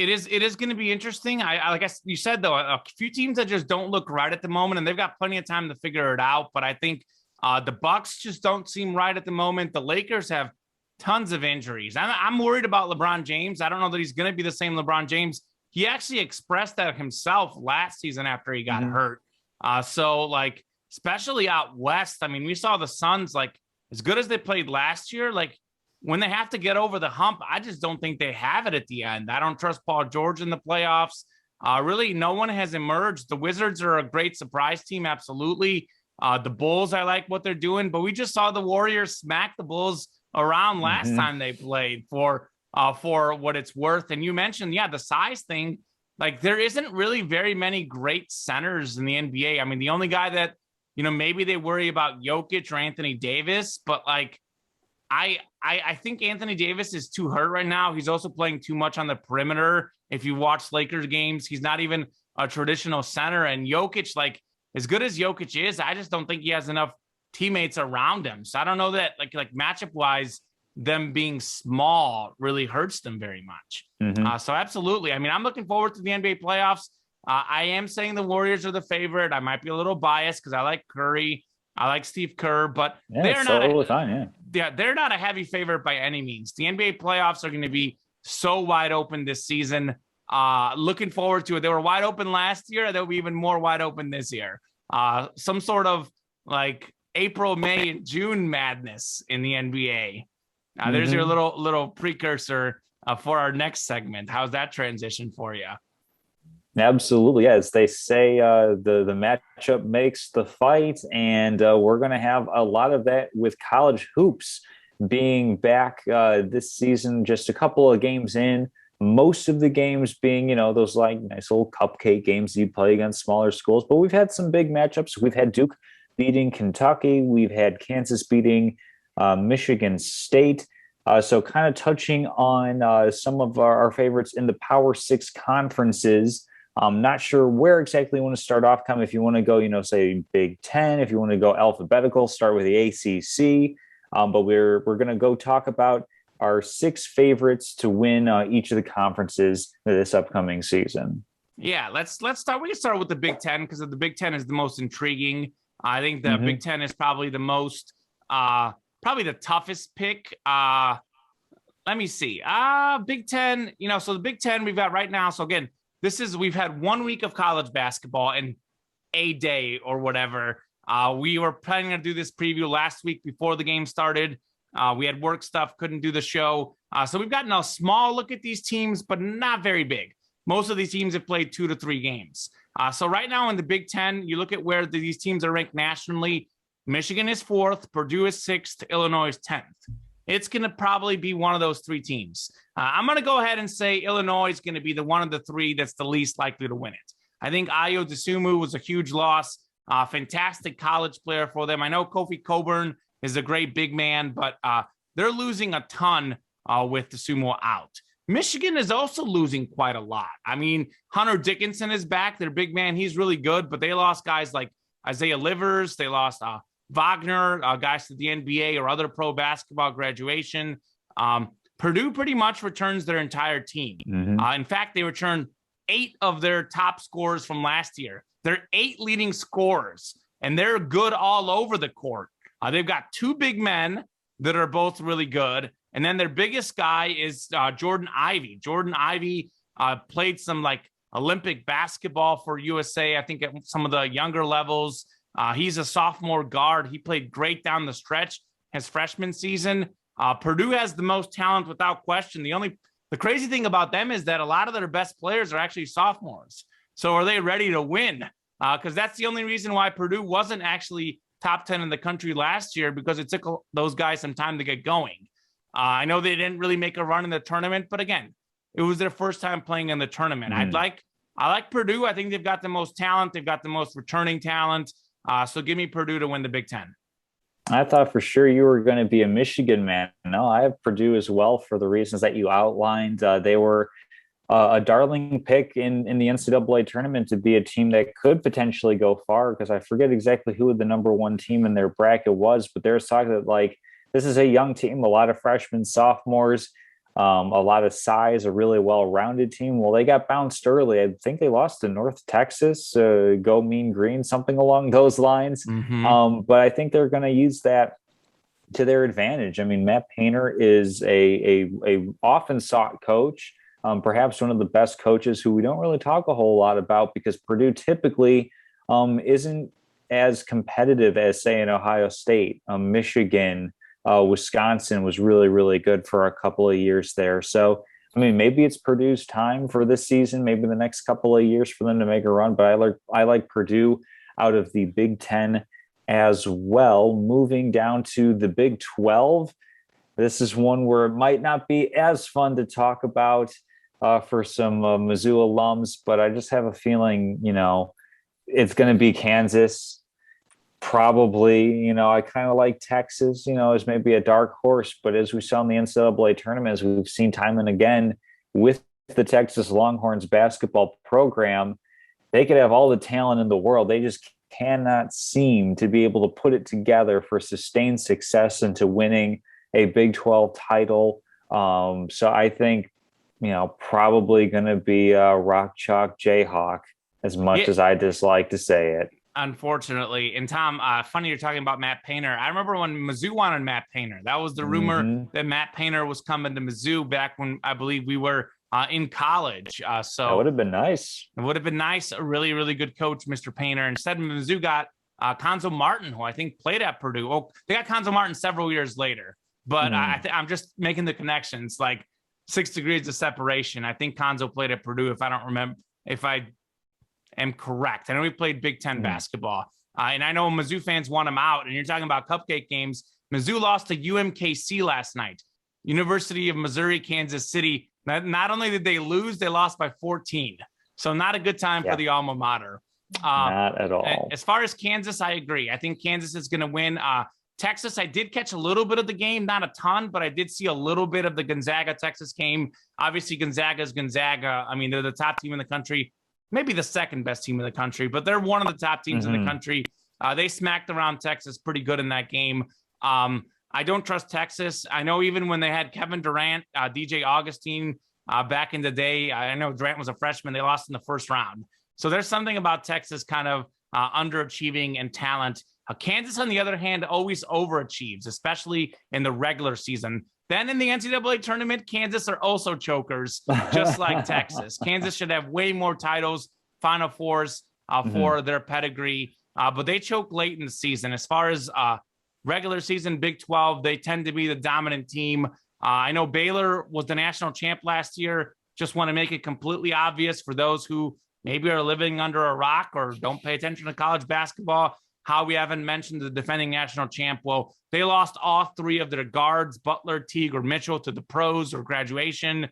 is going to be interesting. I guess you said, though, a few teams that just don't look right at the moment, and they've got plenty of time to figure it out. But I think the Bucks just don't seem right at the moment. The Lakers have tons of injuries. I'm worried about LeBron James. I don't know that he's going to be the same LeBron James. He actually expressed that himself last season after he got hurt. So, like, especially out west, I mean, we saw the Suns, like, as good as they played last year, like, when they have to get over the hump, I just don't think they have it at the end. I don't trust Paul George in the playoffs. Really, no one has emerged. The Wizards are a great surprise team, absolutely. The Bulls, I like what they're doing, but we just saw the Warriors smack the Bulls around last time they played for what it's worth. And you mentioned, the size thing. Like, there isn't really very many great centers in the NBA. I mean, the only guy that, maybe they worry about Jokic or Anthony Davis, but like, I think Anthony Davis is too hurt right now. He's also playing too much on the perimeter. If you watch Lakers games, he's not even a traditional center. And Jokic, like, as good as Jokic is, I just don't think he has enough teammates around him. So I don't know that like matchup wise, them being small really hurts them very much. So absolutely. I mean, I'm looking forward to the NBA playoffs. I am saying the Warriors are the favorite. I might be a little biased because I like Curry. I like Steve Kerr, but they're not totally fine. Yeah, they're not a heavy favorite by any means. The NBA playoffs are going to be so wide open this season. Looking forward to it. They were wide open last year. They'll be even more wide open this year. Some sort of like April, May, and June madness in the NBA. There's your little precursor for our next segment. How's that transition for you? Absolutely. As they say, the matchup makes the fight. And we're going to have a lot of that with college hoops being back this season, just a couple of games in. Most of the games being, those like nice little cupcake games you play against smaller schools. But we've had some big matchups. We've had Duke beating Kentucky. We've had Kansas beating Michigan State. So kind of touching on some of our favorites in the Power Six conferences. I'm not sure where exactly you want to start off, Tom. If you want to go, say Big Ten, if you want to go alphabetical, start with the ACC. But we're going to go talk about our 6 favorites to win each of the conferences this upcoming season. Yeah, let's start. We can start with the Big Ten because the Big Ten is the most intriguing. I think the Big Ten is probably the most, probably the toughest pick. Let me see. Big Ten, so the Big Ten we've got right now. So again, we've had 1 week of college basketball and a day or whatever. We were planning to do this preview last week before the game started. We had work stuff, couldn't do the show. So we've gotten a small look at these teams, but not very big. Most of these teams have played 2 to 3 games. So right now in the Big Ten, you look at where these teams are ranked nationally. Michigan is 4th, Purdue is 6th, Illinois is 10th. It's going to probably be one of those 3 teams. I'm going to go ahead and say Illinois is going to be the one of the 3 that's the least likely to win it. I think Ayo Dosunmu was a huge loss, fantastic college player for them. I know Kofi Cockburn is a great big man, but they're losing a ton with Dosunmu out. Michigan is also losing quite a lot. I mean, Hunter Dickinson is back. Their big man, he's really good, but they lost guys like Isaiah Livers. They lost Wagner, guys to the NBA or other pro basketball graduation. Purdue pretty much returns their entire team. In fact, they returned 8 of their top scorers from last year. They're 8 leading scorers, and they're good all over the court. They've got 2 big men that are both really good. And then their biggest guy is Jordan Ivey. Jordan Ivey played some like Olympic basketball for USA, I think at some of the younger levels. He's a sophomore guard. He played great down the stretch his freshman season. Purdue has the most talent without question. The crazy thing about them is that a lot of their best players are actually sophomores. So are they ready to win? Because that's the only reason why Purdue wasn't actually top 10 in the country last year, because it took those guys some time to get going. I know they didn't really make a run in the tournament, but again, it was their first time playing in the tournament. I like Purdue. I think they've got the most talent. They've got the most returning talent. So give me Purdue to win the Big Ten. I thought for sure you were going to be a Michigan man. No, I have Purdue as well for the reasons that you outlined. They were a darling pick in the NCAA tournament to be a team that could potentially go far, because I forget exactly who the number 1 team in their bracket was, but there's talk that like this is a young team, a lot of freshmen, sophomores, a lot of size, a really well-rounded team. Well, they got bounced early. I think they lost to North Texas, go Mean Green, something along those lines. But I think they're going to use that to their advantage. I mean, Matt Painter is a often sought coach, perhaps one of the best coaches who we don't really talk a whole lot about, because Purdue typically isn't as competitive as, say, in Ohio State, Michigan, Wisconsin was really, really good for a couple of years there. So, I mean, maybe it's Purdue's time for this season, maybe the next couple of years for them to make a run. But I like Purdue out of the Big Ten as well. Moving down to the Big 12, this is one where it might not be as fun to talk about for some Mizzou alums, but I just have a feeling, it's going to be Kansas. Probably, I kind of like Texas, as maybe a dark horse, but as we saw in the NCAA tournament, as we've seen time and again with the Texas Longhorns basketball program, they could have all the talent in the world. They just cannot seem to be able to put it together for sustained success into winning a Big 12 title. So I think, probably going to be Rock Chalk Jayhawk, as much as I dislike to say it. Unfortunately. And Tom, funny you're talking about Matt Painter. I remember when Mizzou wanted Matt Painter. That was the rumor that Matt Painter was coming to Mizzou back when I believe we were in college. So that would have been nice. It would have been nice. A really, really good coach, Mr. Painter. Instead, Mizzou got Konzo Martin, who I think played at Purdue. Oh, they got Konzo Martin several years later. But I'm just making the connections, like 6 degrees of separation. I think Konzo played at Purdue, if I am correct. I know he played Big Ten basketball. And I know Mizzou fans want him out. And you're talking about cupcake games. Mizzou lost to UMKC last night. University of Missouri, Kansas City. Not only did they lose, they lost by 14. So not a good time for the alma mater. Not at all. As far as Kansas, I agree. I think Kansas is going to win. Texas, I did catch a little bit of the game, not a ton, but I did see a little bit of the Gonzaga-Texas game. Obviously, Gonzaga is Gonzaga. I mean, they're the top team in the country. Maybe the second best team in the country, but they're one of the top teams in the country. They smacked around Texas pretty good in that game. I don't trust Texas. I know even when they had Kevin Durant, DJ Augustine back in the day, I know Durant was a freshman. They lost in the first round. So there's something about Texas kind of underachieving in talent. Kansas, on the other hand, always overachieves, especially in the regular season. Then in the NCAA tournament, Kansas are also chokers, just like Texas. Kansas should have way more titles, Final Fours for their pedigree, but they choke late in the season. As far as regular season, Big 12, they tend to be the dominant team. I know Baylor was the national champ last year. Just want to make it completely obvious for those who maybe are living under a rock or don't pay attention to college basketball, how we haven't mentioned the defending national champ. Well, they lost all 3 of their guards, Butler, Teague, or Mitchell, to the pros or graduation.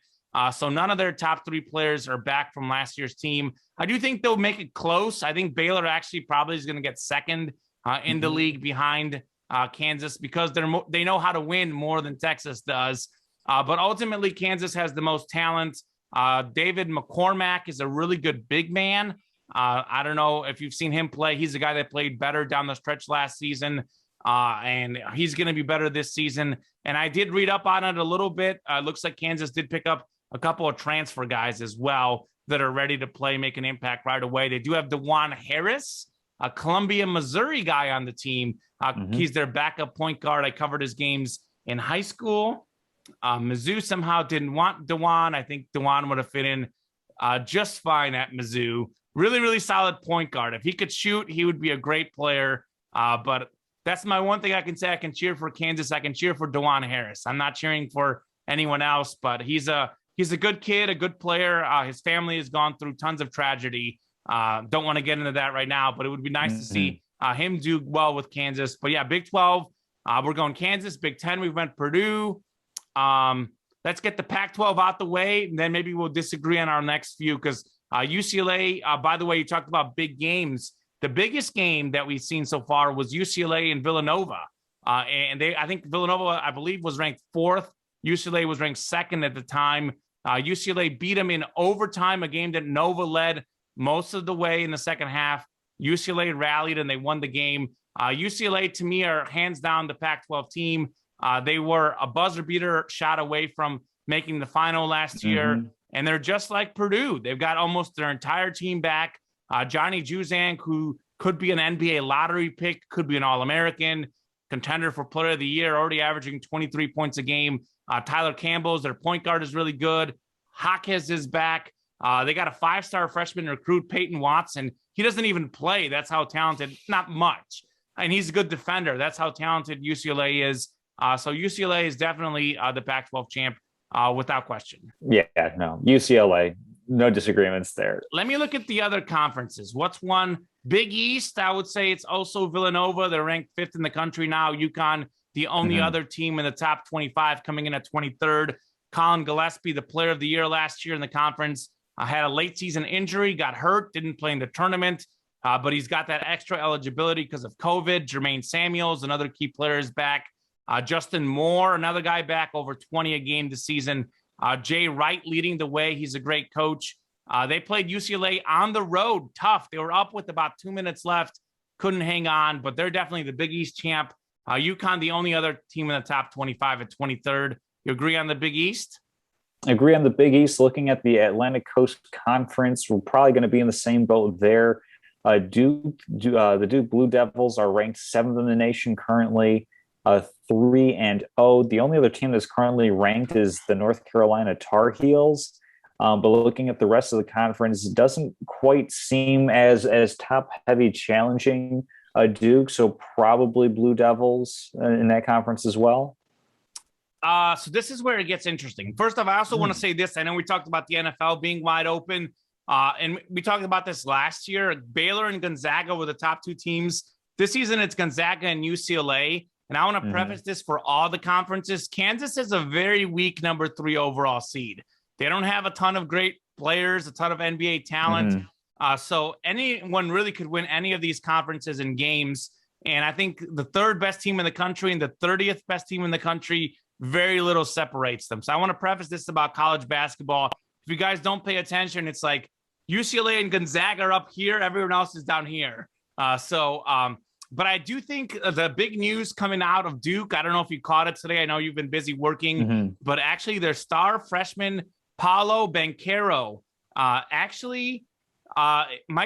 So none of their top 3 players are back from last year's team. I do think they'll make it close. I think Baylor actually probably is going to get second in the league behind Kansas, because they know how to win more than Texas does. But ultimately, Kansas has the most talent. David McCormack is a really good big man. I don't know if you've seen him play. He's a guy that played better down the stretch last season, and he's going to be better this season. And I did read up on it a little bit. Looks like Kansas did pick up a couple of transfer guys as well that are ready to play, make an impact right away. They do have DeJuan Harris, a Columbia, Missouri guy on the team. He's their backup point guard. I covered his games in high school. Mizzou somehow didn't want DeJuan. I think DeJuan would have fit in just fine at Mizzou. Really, really solid point guard. If he could shoot, he would be a great player. But that's my one thing I can say. I can cheer for Kansas. I can cheer for DeJuan Harris. I'm not cheering for anyone else, but he's a good kid, a good player. His family has gone through tons of tragedy. Don't want to get into that right now, but it would be nice to see him do well with Kansas. But yeah, Big 12, we're going Kansas. Big 10, we went Purdue. Let's get the Pac-12 out the way, and then maybe we'll disagree on our next few because UCLA, by the way, you talked about big games. The biggest game that we've seen so far was UCLA and Villanova. And I think Villanova, I believe, was ranked 4th. UCLA was ranked 2nd at the time. UCLA beat them in overtime, a game that Nova led most of the way in the second half. UCLA rallied and they won the game. UCLA, to me, are hands down the Pac-12 team. They were a buzzer beater shot away from making the final last year. And they're just like Purdue. They've got almost their entire team back. Johnny Juzang, who could be an NBA lottery pick, could be an All-American, contender for Player of the Year, already averaging 23 points a game. Tyler Campbell's their point guard is really good. Hawkes is back. They got a 5-star freshman recruit, Peyton Watson. He doesn't even play. That's how talented, not much. And he's a good defender. That's how talented UCLA is. So UCLA is definitely the Pac-12 champ without question. Yeah, no, UCLA, no disagreements there. Let me look at the other conferences. What's one? Big East, I would say it's also Villanova. They're ranked 5th in the country now. UConn, the only other team in the top 25, coming in at 23rd. Colin Gillespie, the Player of the Year last year in the conference, had a late season injury, got hurt, didn't play in the tournament, but he's got that extra eligibility because of COVID. Jermaine Samuels, another key player, is back. Justin Moore, another guy back, over 20 a game this season. Jay Wright leading the way. He's a great coach. They played UCLA on the road, tough. They were up with about 2 minutes left, couldn't hang on, but they're definitely the Big East champ. UConn, the only other team in the top 25 at 23rd. You agree on the Big East? I agree on the Big East. Looking at the Atlantic Coast Conference, we're probably going to be in the same boat there. The Duke Blue Devils are ranked 7th in the nation currently, 3-0. The only other team that's currently ranked is the North Carolina Tar Heels. But looking at the rest of the conference, it doesn't quite seem as top-heavy challenging Duke, so probably Blue Devils in that conference as well. So this is where it gets interesting. First off, I also want to say this. I know we talked about the NFL being wide open, and we talked about this last year. Baylor and Gonzaga were the top 2 teams. This season, it's Gonzaga and UCLA. And I want to preface this for all the conferences. Kansas is a very weak number 3 overall seed. They don't have a ton of great players, a ton of NBA talent. So anyone really could win any of these conferences and games. And I think the 3rd best team in the country and the 30th best team in the country, very little separates them. So I want to preface this about college basketball. If you guys don't pay attention, it's like UCLA and Gonzaga are up here. Everyone else is down here. But I do think the big news coming out of Duke, I don't know if you caught it today. I know you've been busy working, but actually their star freshman, Paolo Banchero, might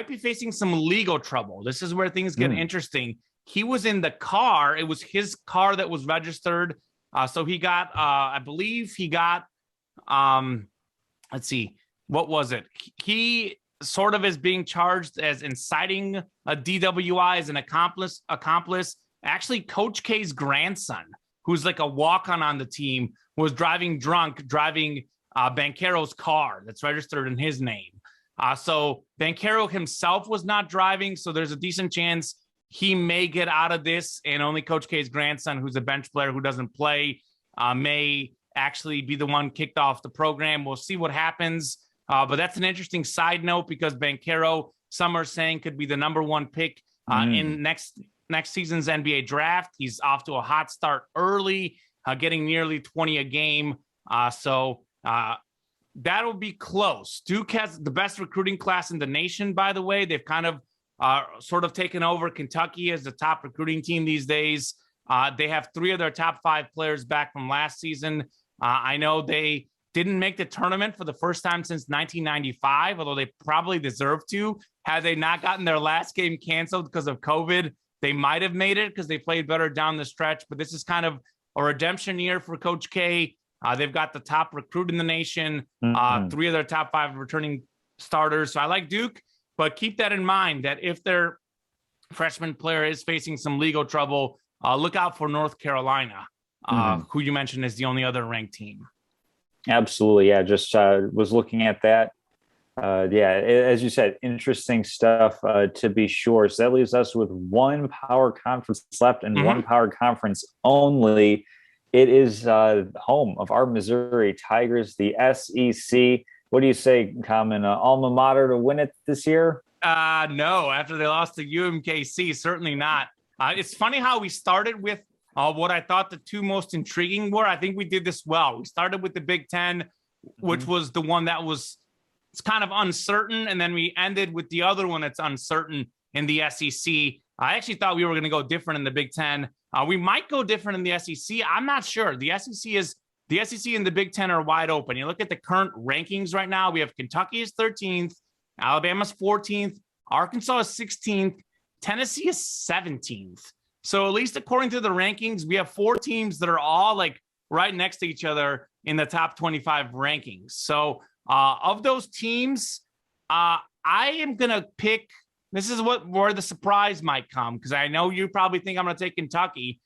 be facing some legal trouble. This is where things get interesting. He was in the car. It was his car that was registered. So he got, I believe he got, let's see, what was it? He sort of is being charged as inciting a DWI as an accomplice. Actually, Coach K's grandson, who's like a walk-on on the team, was driving Banchero's car that's registered in his name. So Banchero himself was not driving, so there's a decent chance he may get out of this, and only Coach K's grandson, who's a bench player who doesn't play, may actually be the one kicked off the program. We'll see what happens. But that's an interesting side note because Banchero, some are saying, could be the number 1 pick in next season's NBA draft. He's off to a hot start early, getting nearly 20 a game. So that'll be close. Duke has the best recruiting class in the nation, by the way. They've kind of sort of taken over Kentucky as the top recruiting team these days. They have 3 of their top 5 players back from last season. I know they didn't make the tournament for the first time since 1995, although they probably deserved to. Had they not gotten their last game canceled because of COVID, they might have made it because they played better down the stretch. But this is kind of a redemption year for Coach K. They've got the top recruit in the nation, 3 of their top 5 returning starters. So I like Duke, but keep that in mind that if their freshman player is facing some legal trouble, look out for North Carolina, who you mentioned is the only other ranked team. Absolutely. Yeah. Just was looking at that. As you said, interesting stuff to be sure. So that leaves us with one power conference left and one power conference only. It is home of our Missouri Tigers, the SEC. What do you say, common alma mater to win it this year? No, after they lost to UMKC, certainly not. It's funny how we started with what I thought the 2 most intriguing were. I think we did this well. We started with the Big Ten, which was the one that was it's kind of uncertain, and then we ended with the other one that's uncertain in the SEC. I actually thought we were going to go different in the Big Ten. We might go different in the SEC. I'm not sure. The SEC and the Big Ten are wide open. You look at the current rankings right now. We have Kentucky is 13th, Alabama's 14th, Arkansas is 16th, Tennessee is 17th. So at least according to the rankings, we have 4 teams that are all like right next to each other in the top 25 rankings. So of those teams, I am going to pick, this is where the surprise might come, because I know you probably think I'm going to take Kentucky.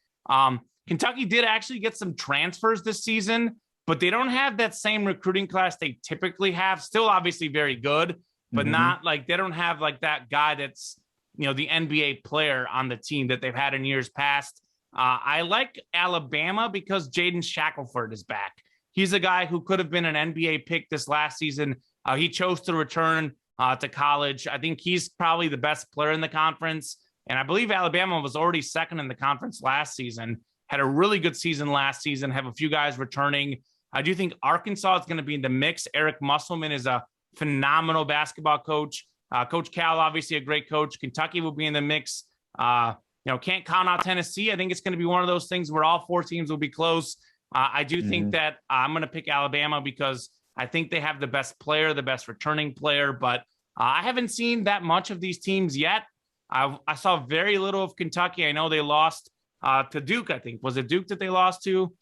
Kentucky did actually get some transfers this season, but they don't have that same recruiting class they typically have. Still obviously very good, but not like they don't have like that guy that's, the NBA player on the team that they've had in years past. I like Alabama because Jaden Shackelford is back. He's a guy who could have been an NBA pick this last season. He chose to return to college. I think he's probably the best player in the conference. And I believe Alabama was already second in the conference last season, had a really good season last season, have a few guys returning. I do think Arkansas is going to be in the mix. Eric Musselman is a phenomenal basketball coach. Coach Cal, obviously a great coach. Kentucky will be in the mix. Can't count out Tennessee. I think it's going to be one of those things where all 4 teams will be close. I do think that I'm going to pick Alabama because I think they have the best player, the best returning player, but I haven't seen that much of these teams yet. I saw very little of Kentucky. I know they lost to Duke, I think. Was it Duke that they lost to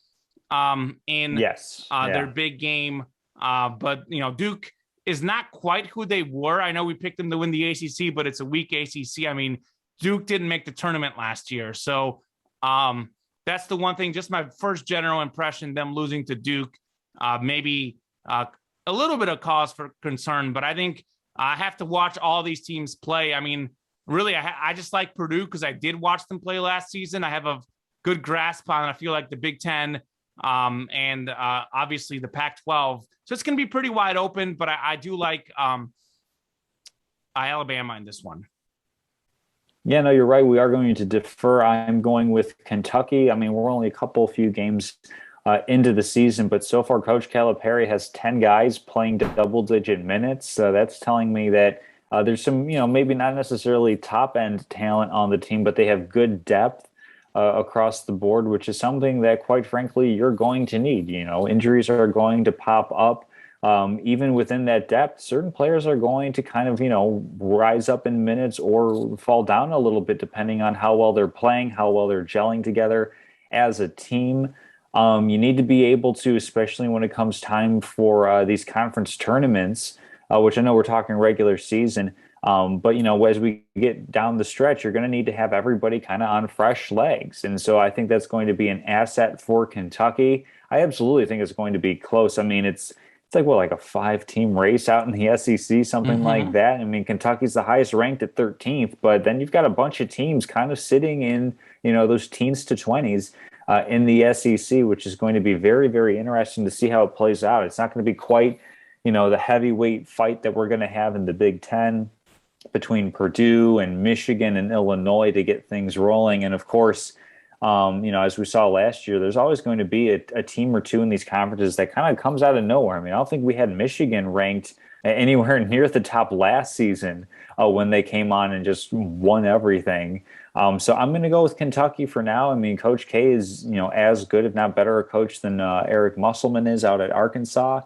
in their big game? But, Duke is not quite who they were. I know we picked them to win the ACC, but it's a weak ACC. I mean, Duke didn't make the tournament last year. So that's the one thing, just my first general impression, them losing to Duke, maybe a little bit of cause for concern, but I think I have to watch all these teams play. I mean, really, I just like Purdue because I did watch them play last season. I have a good grasp on, I feel like, the Big Ten and obviously the Pac-12. So it's going to be pretty wide open, but I do like Alabama in this one. Yeah, no, you're right. We are going to defer. I'm going with Kentucky. I mean, we're only a few games into the season, but so far Coach Calipari has 10 guys playing double-digit minutes. That's telling me that there's some, maybe not necessarily top-end talent on the team, but they have good depth across the board, which is something that, quite frankly, you're going to need. Injuries are going to pop up. Even within that depth, certain players are going to kind of, rise up in minutes or fall down a little bit, depending on how well they're playing, how well they're gelling together as a team. You need to be able to, especially when it comes time for these conference tournaments, which I know we're talking regular season, but, as we get down the stretch, you're going to need to have everybody kind of on fresh legs. And so I think that's going to be an asset for Kentucky. I absolutely think it's going to be close. I mean, it's like a 5-team race out in the SEC, something like that. I mean, Kentucky's the highest ranked at 13th, but then you've got a bunch of teams kind of sitting in, those teens to 20s in the SEC, which is going to be very, very interesting to see how it plays out. It's not going to be quite, the heavyweight fight that we're going to have in the Big Ten between Purdue and Michigan and Illinois to get things rolling. And of course, As we saw last year, there's always going to be a team or two in these conferences that kind of comes out of nowhere. I mean, I don't think we had Michigan ranked anywhere near the top last season when they came on and just won everything. So I'm going to go with Kentucky for now. I mean, Coach K is, as good, if not better, a coach than Eric Musselman is out at Arkansas.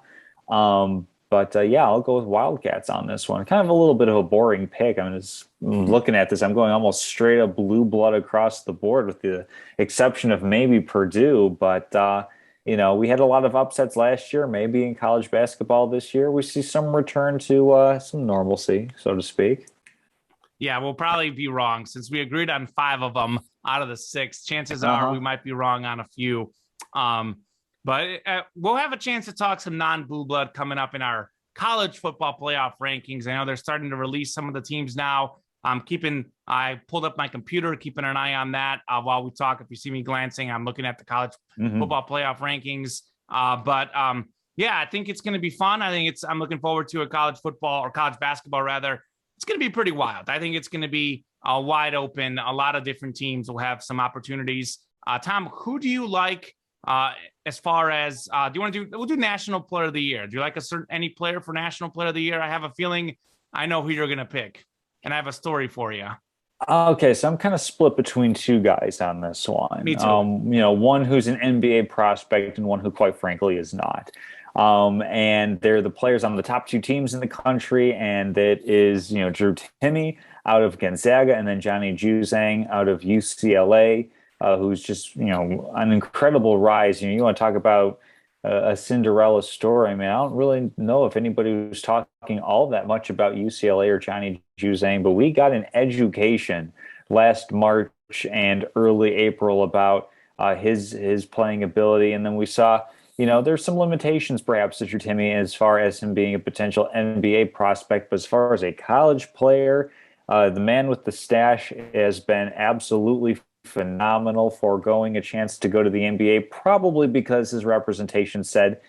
But I'll go with Wildcats on this one. Kind of a little bit of a boring pick. I mean, looking at this, I'm going almost straight up blue blood across the board, with the exception of maybe Purdue. But we had a lot of upsets last year. Maybe in college basketball this year, we see some return to some normalcy, so to speak. Yeah, we'll probably be wrong since we agreed on 5 of them out of the 6. Chances are we might be wrong on a few. But we'll have a chance to talk some non-blue blood coming up in our college football playoff rankings. I know they're starting to release some of the teams now. I pulled up my computer, keeping an eye on that while we talk. If you see me glancing, I'm looking at the college football playoff rankings. I think it's going to be fun. I'm looking forward to a college football, or college basketball rather. It's going to be pretty wild. I think it's going to be wide open. A lot of different teams will have some opportunities. Tom, who do you like as far as we'll do National Player of the Year. Do you like any player for National Player of the Year? I have a feeling I know who you're going to pick, and I have a story for you. Okay, so I'm kind of split between 2 guys on this one. Me too. One who's an NBA prospect and one who, quite frankly, is not. And they're the players on the top 2 teams in the country, and that is, Drew Timme out of Gonzaga, and then Johnny Juzang out of UCLA, who's just, an incredible rise. You want to talk about a Cinderella story. I mean, I don't really know if anybody was talking all that much about UCLA or Johnny Juzang, but we got an education last March and early April about his playing ability. And then we saw, there's some limitations perhaps to Drew Timme as far as him being a potential NBA prospect. But as far as a college player, the man with the stash has been absolutely phenomenal, foregoing a chance to go to the NBA, probably because his representation said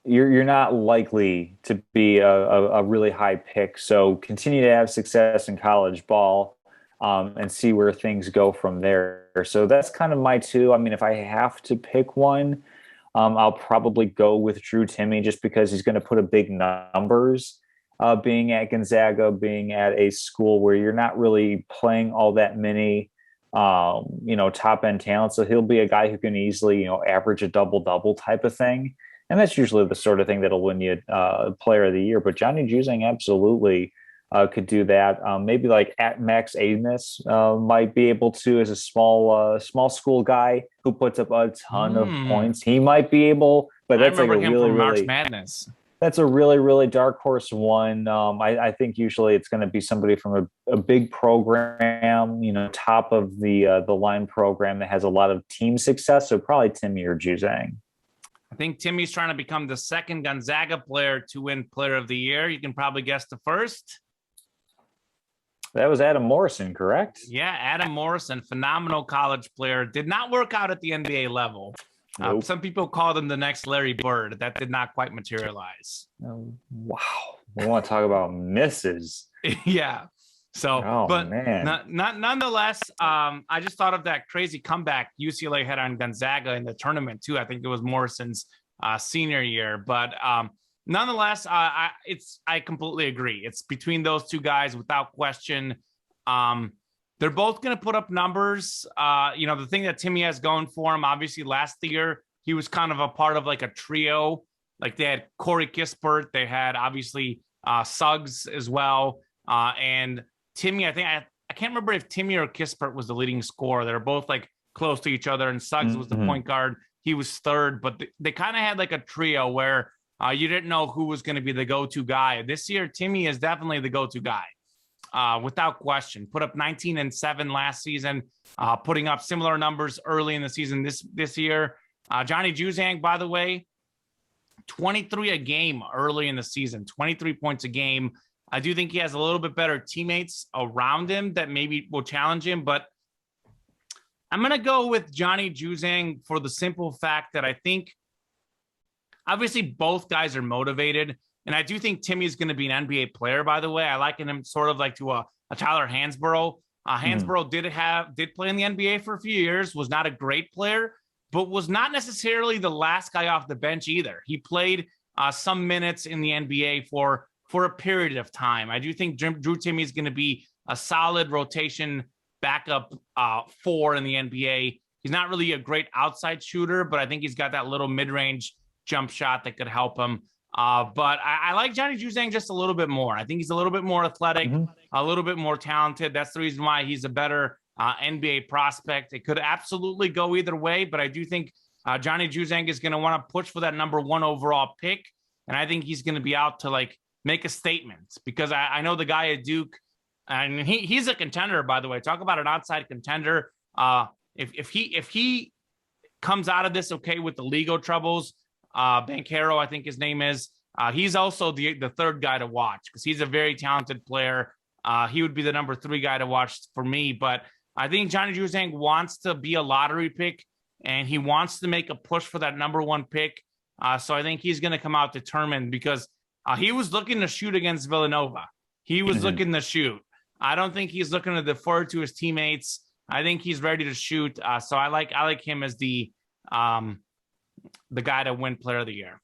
you're not likely to be a really high pick. So continue to have success in college ball and see where things go from there. So that's kind of my 2. I mean, if I have to pick one, I'll probably go with Drew Timme, just because he's going to put up big numbers. Being at Gonzaga, being at a school where you're not really playing all that many top end talent. So he'll be a guy who can easily, average a double type of thing. And that's usually the sort of thing that'll win you player of the year. But Johnny Juzang absolutely could do that. Maybe like at Max Amos might be able to, as a small school guy who puts up a ton of points. He might be able, but that's like a really March Madness. That's a really, really dark horse one. I think usually it's going to be somebody from a big program, top of the line program that has a lot of team success. So probably Timme or Juzang. I think Timmy's trying to become the second Gonzaga player to win Player of the Year. You can probably guess the first. That was Adam Morrison, correct? Yeah, Adam Morrison, phenomenal college player. Did not work out at the NBA level. Nope. Some people called him the next Larry Bird. That did not quite materialize. Oh, wow. We want to talk about misses. Yeah. So, nonetheless, I just thought of that crazy comeback UCLA had on Gonzaga in the tournament too. I think it was Morrison's senior year, but nonetheless, I completely agree. It's between those 2 guys without question. They're both going to put up numbers. The thing that Timme has going for him, obviously last year, he was kind of a part of like a trio. Like they had Corey Kispert. They had obviously Suggs as well. And Timme, I can't remember if Timme or Kispert was the leading scorer. They're both like close to each other. And Suggs was the point guard. He was third. But they kind of had like a trio where you didn't know who was going to be the go-to guy. This year, Timme is definitely the go-to guy. Without question. Put up 19 and 7 last season, putting up similar numbers early in the season this year. Johnny Juzang, by the way, 23 a game early in the season, 23 points a game. I do think he has a little bit better teammates around him that maybe will challenge him, but I'm going to go with Johnny Juzang for the simple fact that I think obviously both guys are motivated. And I do think Timme is going to be an NBA player, by the way. I liken him sort of like to a Tyler Hansborough. Hansborough did play in the NBA for a few years, was not a great player, but was not necessarily the last guy off the bench either. He played some minutes in the NBA for a period of time. I do think Drew Timme is going to be a solid rotation backup 4 in the NBA. He's not really a great outside shooter, but I think he's got that little mid-range jump shot that could help him. But I like Johnny Juzang just a little bit more. I think he's a little bit more athletic, a little bit more talented. That's the reason why he's a better NBA prospect. It could absolutely go either way, but I do think Johnny Juzang is going to want to push for that number 1 overall pick. And I think he's going to be out to like make a statement, because I know the guy at Duke, and he's a contender, by the way. Talk about an outside contender. If he comes out of this okay with the legal troubles, Banchero, I think his name is, he's also the third guy to watch, because he's a very talented player. He would be the number 3 guy to watch for me. But I think Johnny Juzang wants to be a lottery pick, and he wants to make a push for that number 1 pick. So I think he's going to come out determined, because he was looking to shoot against Villanova. He was looking to shoot. I don't think he's looking to defer to his teammates. I think he's ready to shoot. So I like him as the guy to win Player of the Year.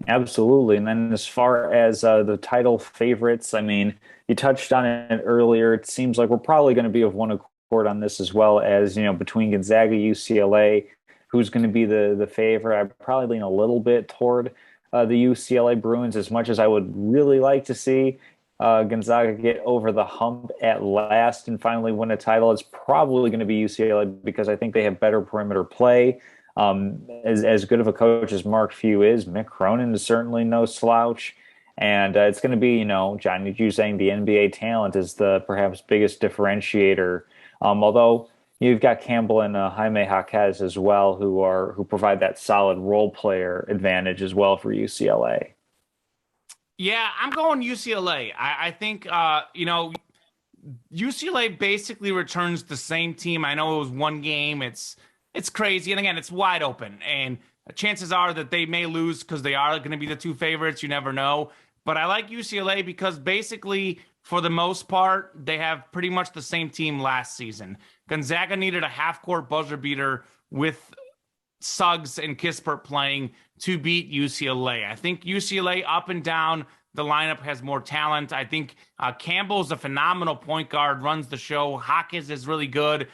Absolutely. And then as far as the title favorites, I mean, you touched on it earlier. It seems like we're probably going to be of one accord on this, as well as, between Gonzaga, UCLA, who's going to be the favorite. I'd probably lean a little bit toward the UCLA Bruins, as much as I would really like to see Gonzaga get over the hump at last and finally win a title. It's probably going to be UCLA, because I think they have better perimeter play. As good of a coach as Mark Few is, Mick Cronin is certainly no slouch. And it's going to be, Johnny Juzang, the NBA talent, is the perhaps biggest differentiator. Although you've got Campbell and Jaime Jaquez as well, who provide that solid role player advantage as well for UCLA. Yeah, I'm going UCLA. I think, UCLA basically returns the same team. I know it was one game. It's crazy. And again, it's wide open. And chances are that they may lose because they are going to be the 2 favorites. You never know. But I like UCLA because basically, for the most part, they have pretty much the same team last season. Gonzaga needed a half-court buzzer beater with Suggs and Kispert playing to beat UCLA. I think UCLA up and down the lineup has more talent. I think Campbell's a phenomenal point guard, runs the show. Hawkins is really good.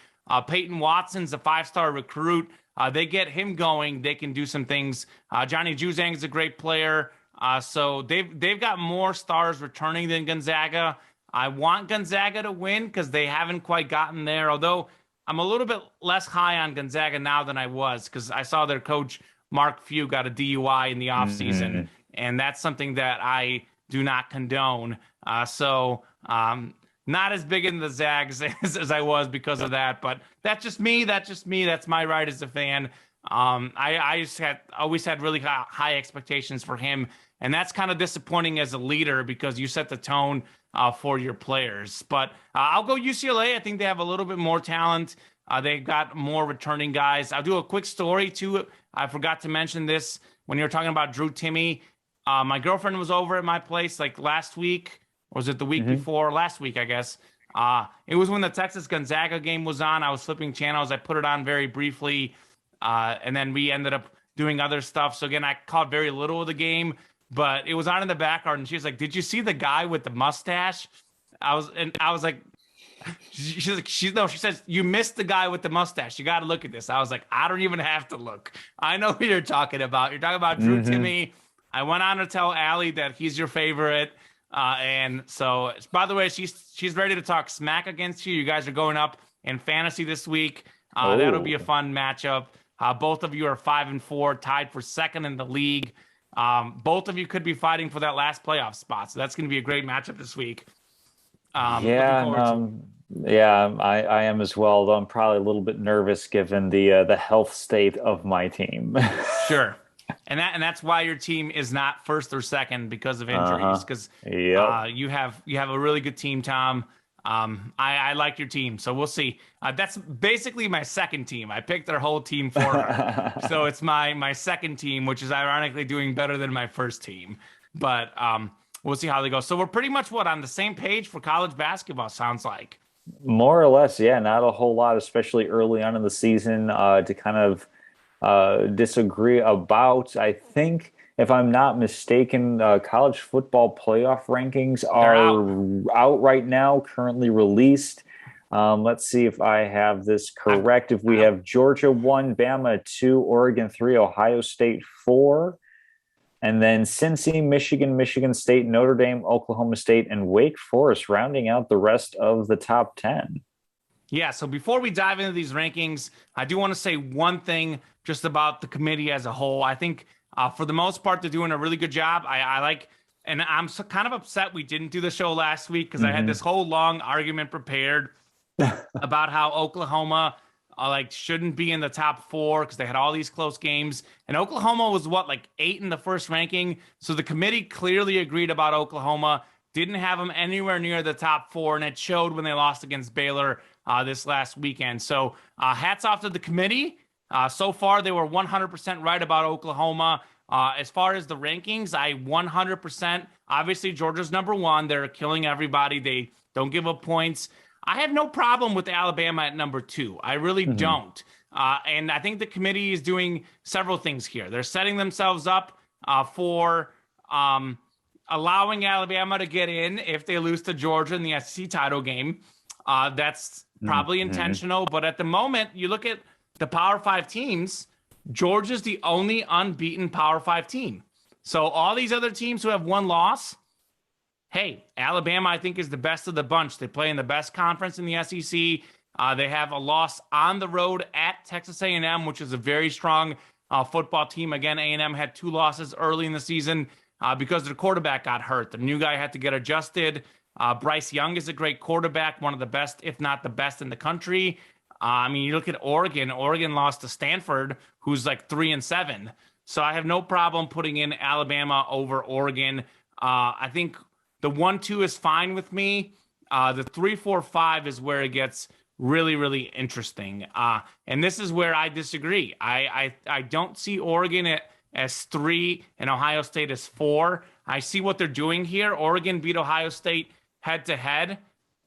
Peyton Watson's a 5-star recruit. They get him going, they can do some things. Johnny Juzang is a great player. So they've got more stars returning than Gonzaga. I want Gonzaga to win because they haven't quite gotten there, although I'm a little bit less high on Gonzaga now than I was, because I saw their coach, Mark Few, got a DUI in the offseason, and that's something that I do not condone. So not as big in the Zags as I was because of that, but that's just me. That's my right as a fan. I just always had really high expectations for him, and that's kind of disappointing as a leader, because you set the tone for your players. But I'll go UCLA. I think they have a little bit more talent. They've got more returning guys. I'll do a quick story too. I forgot to mention this when you were talking about Drew Timme. My girlfriend was over at my place like last week. Or was it the week before? Last week, I guess. It was when the Texas Gonzaga game was on. I was flipping channels. I put it on very briefly, and then we ended up doing other stuff. So again, I caught very little of the game, but it was on in the background. And she was like, "Did you see the guy with the mustache?" I was like, she's like, she says, "You missed the guy with the mustache. You got to look at this." I was like, "I don't even have to look. I know who you're talking about. You're talking about Drew Timme." I went on to tell Allie that he's your favorite. And so, by the way, she's ready to talk smack against you. You guys are going up in fantasy this week. That'll be a fun matchup. Both of you are 5-4, tied for second in the league. Both of you could be fighting for that last playoff spot. So that's going to be a great matchup this week. I am as well, though I'm probably a little bit nervous given the health state of my team. Sure. And that's why your team is not first or second, because of injuries. Because you have a really good team, Tom. I like your team, so we'll see. That's basically my second team. I picked their whole team for her, so it's my second team, which is ironically doing better than my first team. But we'll see how they go. So we're pretty much on the same page for college basketball. Sounds like. More or less, yeah, not a whole lot, especially early on in the season, to kind of disagree about. I think, if I'm not mistaken, college football playoff rankings They're out. are out right now, currently released. Let's see if I have this I've, correct. If we I, have Georgia 1, Bama 2, Oregon 3, Ohio State 4, and then Cincy, Michigan, Michigan State, Notre Dame, Oklahoma State, and Wake Forest rounding out the rest of the top 10. yeah. So before we dive into these rankings, I do want to say one thing just about the committee as a whole. I think for the most part, they're doing a really good job. I like, and I'm kind of upset we didn't do the show last week because I had this whole long argument prepared about how Oklahoma like shouldn't be in the top four because they had all these close games. And Oklahoma was what, like 8 in the first ranking. So the committee clearly agreed about Oklahoma, didn't have them anywhere near the top four, and it showed when they lost against Baylor this last weekend. So hats off to the committee. So far, they were 100% right about Oklahoma. As far as the rankings, I 100%. Obviously, Georgia's number one. They're killing everybody. They don't give up points. I have no problem with Alabama at number 2. I really don't. And I think the committee is doing several things here. They're setting themselves up for allowing Alabama to get in if they lose to Georgia in the SEC title game. That's probably intentional. But at the moment, you look at the Power 5 teams, Georgia's the only unbeaten Power 5 team. So all these other teams who have one loss, hey, Alabama, I think, is the best of the bunch. They play in the best conference in the SEC. They have a loss on the road at Texas A&M, which is a very strong football team. Again, A&M had 2 losses early in the season because their quarterback got hurt. The new guy had to get adjusted. Bryce Young is a great quarterback, one of the best, if not the best in the country. I mean, you look at Oregon. Oregon lost to Stanford, who's like 3-7. So I have no problem putting in Alabama over Oregon. I think the 1-2 is fine with me. The 3-4-5 is where it gets really, really interesting. And this is where I disagree. I don't see Oregon as 3 and Ohio State as 4. I see what they're doing here. Oregon beat Ohio State head to head.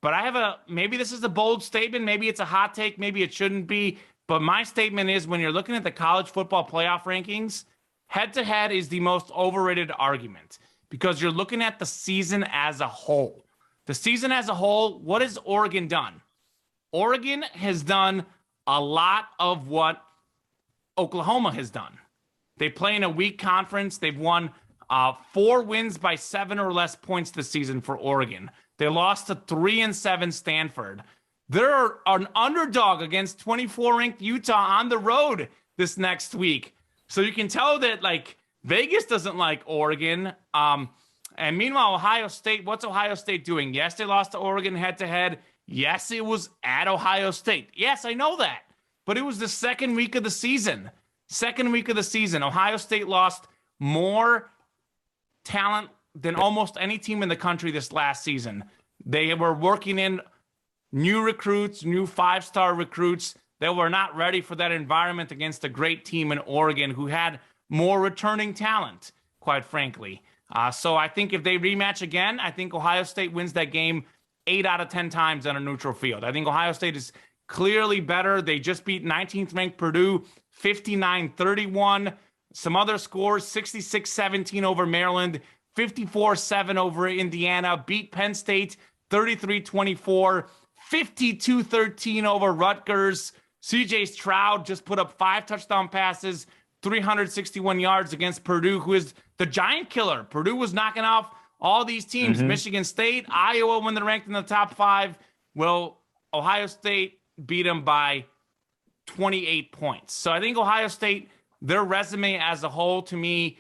But I have maybe this is a bold statement. Maybe it's a hot take. Maybe it shouldn't be. But my statement is when you're looking at the college football playoff rankings, head to head is the most overrated argument because you're looking at the season as a whole. The season as a whole, what has Oregon done? Oregon has done a lot of what Oklahoma has done. They play in a weak conference. They've won 4 wins by 7 or less points this season for Oregon. They lost to 3-7 Stanford. They're an underdog against 24-ranked Utah on the road this next week. So you can tell that like Vegas doesn't like Oregon. And meanwhile, Ohio State, what's Ohio State doing? Yes, they lost to Oregon head-to-head. Yes, it was at Ohio State. Yes, I know that. But it was the second week of the season. Ohio State lost more talent than almost any team in the country this last season. They were working in new recruits, new 5-star recruits. They were not ready for that environment against a great team in Oregon who had more returning talent, quite frankly. So I think if they rematch again, I think Ohio State wins that game 8 out of 10 times on a neutral field. I think Ohio State is clearly better. They just beat 19th ranked Purdue 59-31. Some other scores, 66-17 over Maryland, 54-7 over Indiana, beat Penn State 33-24, 52-13 over Rutgers. CJ Stroud just put up 5 touchdown passes, 361 yards against Purdue, who is the giant killer. Purdue was knocking off all these teams. Michigan State, Iowa, when they're ranked in the top 5. Well, Ohio State beat them by 28 points. So I think Ohio State, their resume as a whole, to me,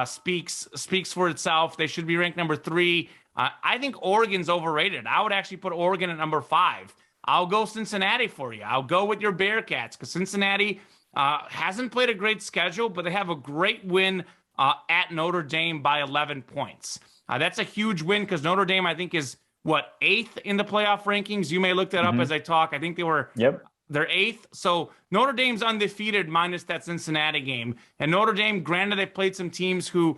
speaks for itself. They should be ranked number 3. I think Oregon's overrated. I would actually put Oregon at number 5. I'll go Cincinnati for you. I'll go with your Bearcats because Cincinnati hasn't played a great schedule, but they have a great win at Notre Dame by 11 points. That's a huge win because Notre Dame, I think, is, 8th in the playoff rankings? You may look that up as I talk. I think they were they're 8th. So Notre Dame's undefeated minus that Cincinnati game. And Notre Dame, granted, they played some teams who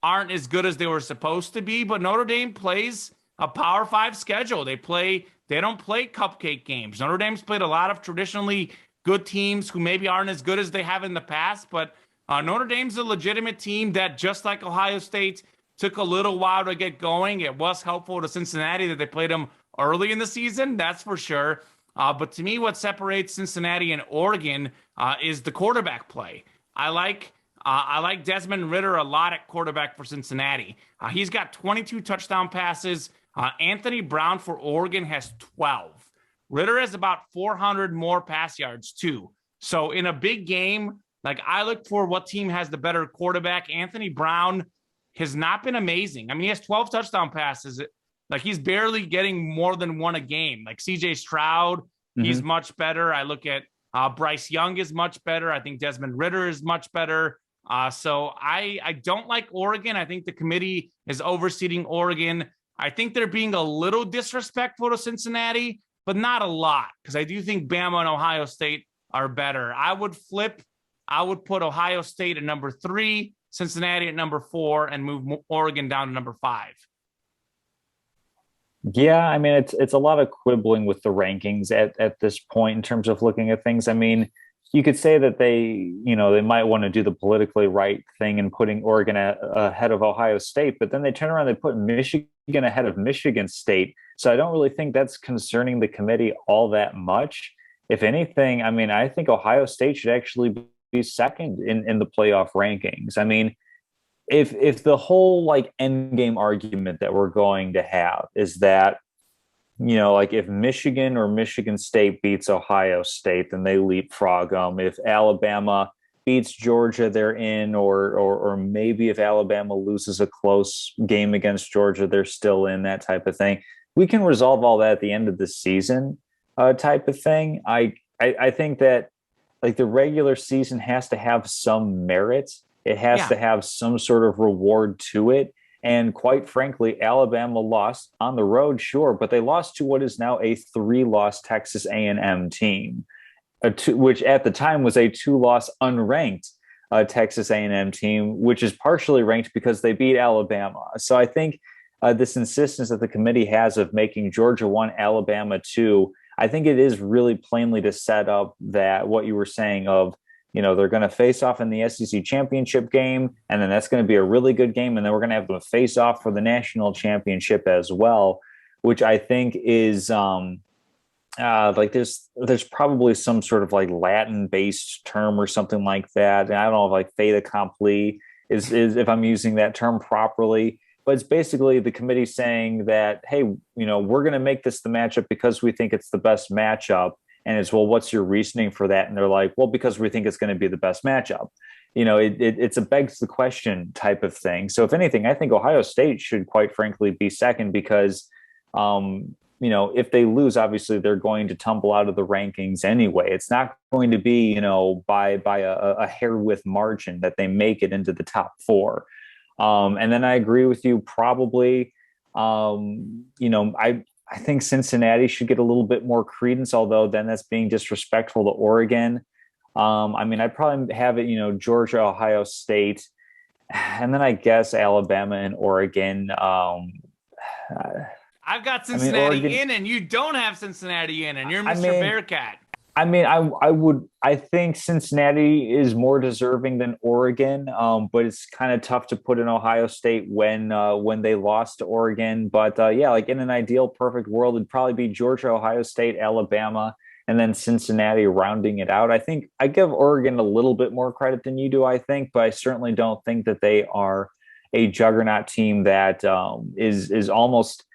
aren't as good as they were supposed to be, but Notre Dame plays a Power Five schedule. They don't play cupcake games. Notre Dame's played a lot of traditionally good teams who maybe aren't as good as they have in the past, but Notre Dame's a legitimate team that, just like Ohio State, took a little while to get going. It was helpful to Cincinnati that they played them early in the season, that's for sure. But to me, what separates Cincinnati and Oregon is the quarterback play. I like Desmond Ridder a lot at quarterback for Cincinnati. He's got 22 touchdown passes. Anthony Brown for Oregon has 12. Ridder has about 400 more pass yards too. So in a big game, like, I look for what team has the better quarterback. Anthony Brown has not been amazing. I mean, he has 12 touchdown passes. Like, he's barely getting more than one a game. Like CJ Stroud, he's much better. I look at Bryce Young is much better. I think Desmond Ridder is much better. So I don't like Oregon. I think the committee is overseeding Oregon. I think they're being a little disrespectful to Cincinnati, but not a lot, because I do think Bama and Ohio State are better. I would put Ohio State at number 3, Cincinnati at number 4, and move Oregon down to number 5. Yeah, I mean, it's a lot of quibbling with the rankings at this point in terms of looking at things. I mean, you could say that they might want to do the politically right thing and putting Oregon ahead of Ohio State, but then they turn around, they put Michigan ahead of Michigan State. So I don't really think that's concerning the committee all that much. If anything, I mean, I think Ohio State should actually be second in the playoff rankings. I mean, if the whole like end game argument that we're going to have is that, like, if Michigan or Michigan State beats Ohio State, then they leapfrog them. If Alabama beats Georgia, they're in, or maybe if Alabama loses a close game against Georgia, they're still in, that type of thing. We can resolve all that at the end of the season, type of thing. I think that, like, the regular season has to have some merit. It has to have some sort of reward to it. And quite frankly, Alabama lost on the road, sure, but they lost to what is now a 3-loss Texas A&M team, which at the time was a 2-loss unranked Texas A&M team, which is partially ranked because they beat Alabama. So I think this insistence that the committee has of making Georgia 1, Alabama 2, I think it is really plainly to set up that what you were saying of, they're going to face off in the SEC championship game, and then that's going to be a really good game, and then we're going to have them face off for the national championship as well, which I think is like there's probably some sort of like Latin-based term or something like that. And I don't know if like fait accompli is if I'm using that term properly, but it's basically the committee saying that, hey, we're going to make this the matchup because we think it's the best matchup. And it's, well, what's your reasoning for that? And they're like, well, because we think it's going to be the best matchup. It's a begs the question type of thing. So if anything, I think Ohio State should quite frankly be second because, if they lose, obviously they're going to tumble out of the rankings anyway. It's not going to be, by a hair width margin that they make it into the top 4. And then I agree with you, probably, I think Cincinnati should get a little bit more credence, although then that's being disrespectful to Oregon. I mean, I'd probably have it, Georgia, Ohio State, and then I guess Alabama and Oregon. I've got Cincinnati in, and you don't have Cincinnati in, and you're Mr. Bearcat. I mean, I think Cincinnati is more deserving than Oregon, but it's kind of tough to put in Ohio State when they lost to Oregon. But like in an ideal perfect world, it'd probably be Georgia, Ohio State, Alabama, and then Cincinnati rounding it out. I think I give Oregon a little bit more credit than you do, I think, but I certainly don't think that they are a juggernaut team that is almost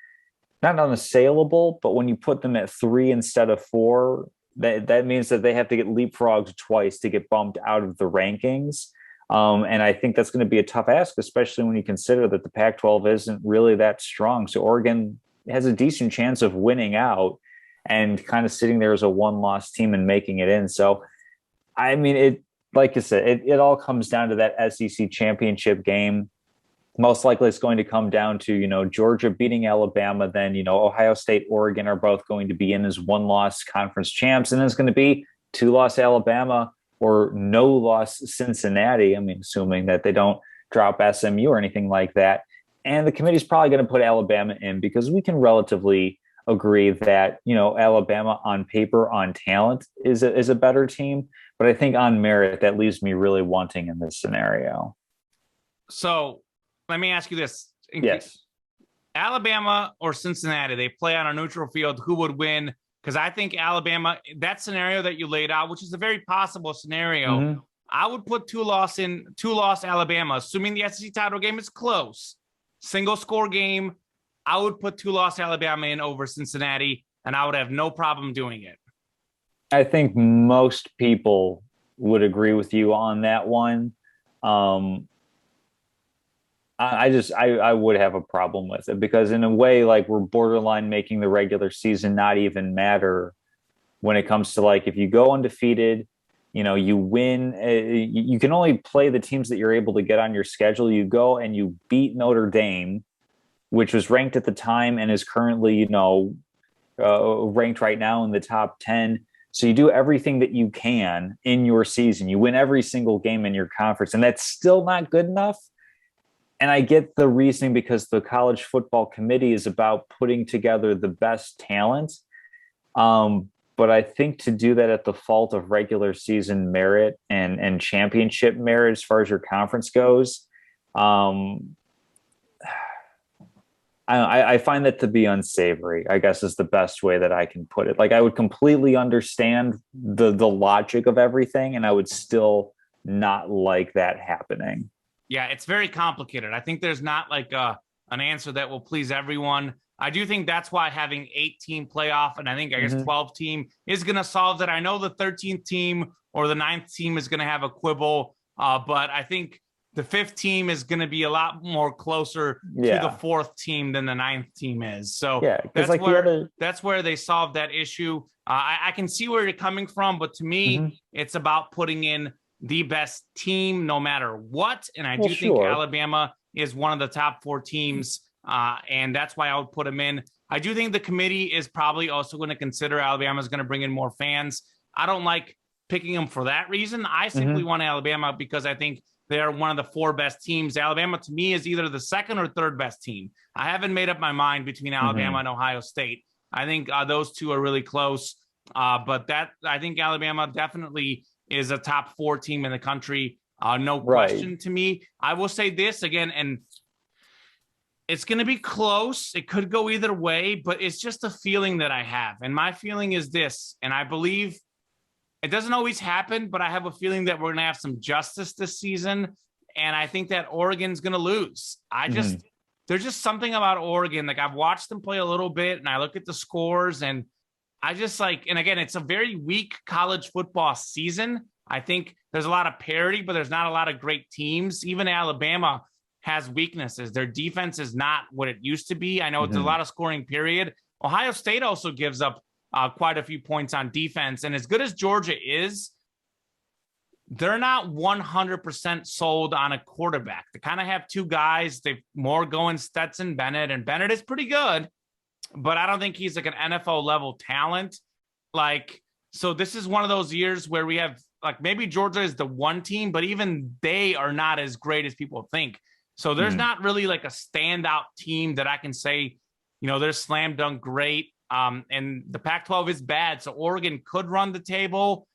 not unassailable, but when you put them at 3 instead of 4, that means that they have to get leapfrogged twice to get bumped out of the rankings. And I think that's going to be a tough ask, especially when you consider that the Pac-12 isn't really that strong. So Oregon has a decent chance of winning out and kind of sitting there as a 1-loss team and making it in. So, I mean, like I said, it all comes down to that SEC championship game. Most likely it's going to come down to, Georgia beating Alabama, then, Ohio State, Oregon are both going to be in as 1-loss conference champs. And it's going to be 2-loss Alabama or no-loss Cincinnati. I mean, assuming that they don't drop SMU or anything like that. And the committee's probably going to put Alabama in because we can relatively agree that, Alabama on paper, on talent is a better team. But I think on merit, that leaves me really wanting in this scenario. So let me ask you this. Yes. Alabama or Cincinnati, they play on a neutral field. Who would win? Because I think Alabama, that scenario that you laid out, which is a very possible scenario, I would put two-loss Alabama, assuming the SEC title game is close. Single score game, I would put two-loss Alabama in over Cincinnati, and I would have no problem doing it. I think most people would agree with you on that one. I would have a problem with it because in a way, like we're borderline making the regular season not even matter when it comes to like, if you go undefeated, you win, you can only play the teams that you're able to get on your schedule. You go and you beat Notre Dame, which was ranked at the time and is currently, ranked right now in the top 10. So you do everything that you can in your season. You win every single game in your conference, and that's still not good enough. And I get the reasoning because the college football committee is about putting together the best talent. But I think to do that at the fault of regular season merit and championship merit, as far as your conference goes, I find that to be unsavory, I guess is the best way that I can put it. Like I would completely understand the logic of everything, and I would still not like that happening. Yeah, it's very complicated. I think there's not like an answer that will please everyone. I do think that's why having 8-team playoff and I guess 12-team is going to solve that. I know the 13th team or the 9th team is going to have a quibble, but I think the 5th team is going to be a lot more closer to the 4th team than the 9th team is. So that's where they solved that issue. I can see where you're coming from, but to me, it's about putting in the best team no matter what. And I do think Alabama is one of the top 4 teams. And that's why I would put them in. I do think the committee is probably also going to consider Alabama is going to bring in more fans. I don't like picking them for that reason. I simply want Alabama because I think they are one of the 4 best teams. Alabama to me is either the 2nd or 3rd best team. I haven't made up my mind between Alabama and Ohio State. I think those two are really close. But I think Alabama definitely is a top 4 team in the country. No question to me. I will say this again, and it's going to be close. It could go either way, but it's just a feeling that I have. And my feeling is this, and I believe it doesn't always happen, but I have a feeling that we're going to have some justice this season. And I think that Oregon's going to lose. There's just something about Oregon. Like I've watched them play a little bit and I look at the scores and I just and again, it's a very weak college football season. I think there's a lot of parity, but there's not a lot of great teams. Even Alabama has weaknesses. Their defense is not what it used to be. I know it's a lot of scoring period. Ohio State also gives up quite a few points on defense. And as good as Georgia is, they're not 100% sold on a quarterback. They kind of have 2 guys. They've more going Stetson Bennett, and Bennett is pretty good, but I don't think he's like an NFL level talent. So this is one of those years where we have maybe Georgia is the one team, but even they are not as great as people think. So there's not really like a standout team that I can say, they're slam dunk great. And the Pac-12 is bad. So Oregon could run the table.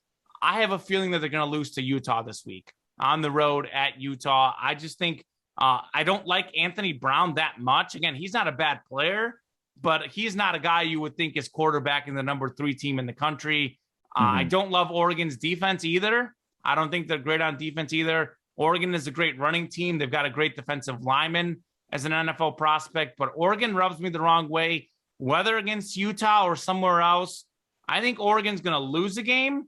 I have a feeling that they're going to lose to Utah this week on the road at Utah. I just think I don't like Anthony Brown that much. Again, he's not a bad player, but he's not a guy you would think is quarterbacking the number 3 team in the country. I don't love Oregon's defense either. I don't think they're great on defense either. Oregon is a great running team. They've got a great defensive lineman as an NFL prospect, but Oregon rubs me the wrong way, whether against Utah or somewhere else. I think Oregon's going to lose a game.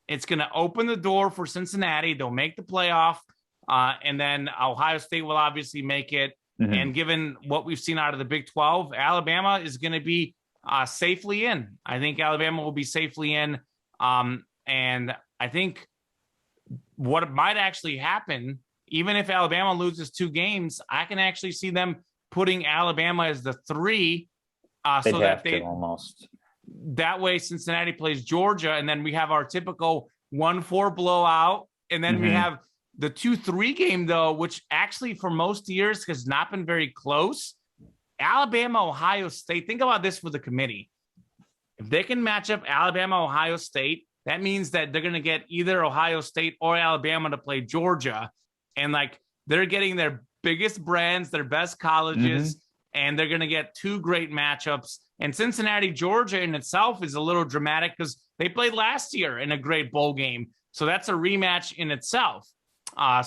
It's going to open the door for Cincinnati. They'll make the playoff, and then Ohio State will obviously make it. And given what we've seen out of the Big 12, Alabama is going to be safely in. I think Alabama will be safely in. And I think what might actually happen, even if Alabama loses 2 games, I can actually see them putting Alabama as the 3. So that that way Cincinnati plays Georgia, and then we have our typical 1-4 blowout, and then we have The 2-3 game, though, which actually for most years has not been very close, Alabama, Ohio State. Think about this for the committee. If they can match up Alabama, Ohio State, that means that they're going to get either Ohio State or Alabama to play Georgia. And like they're getting their biggest brands, their best colleges, and they're going to get two great matchups. And Cincinnati, Georgia in itself is a little dramatic because they played last year in a great bowl game. So that's a rematch in itself. All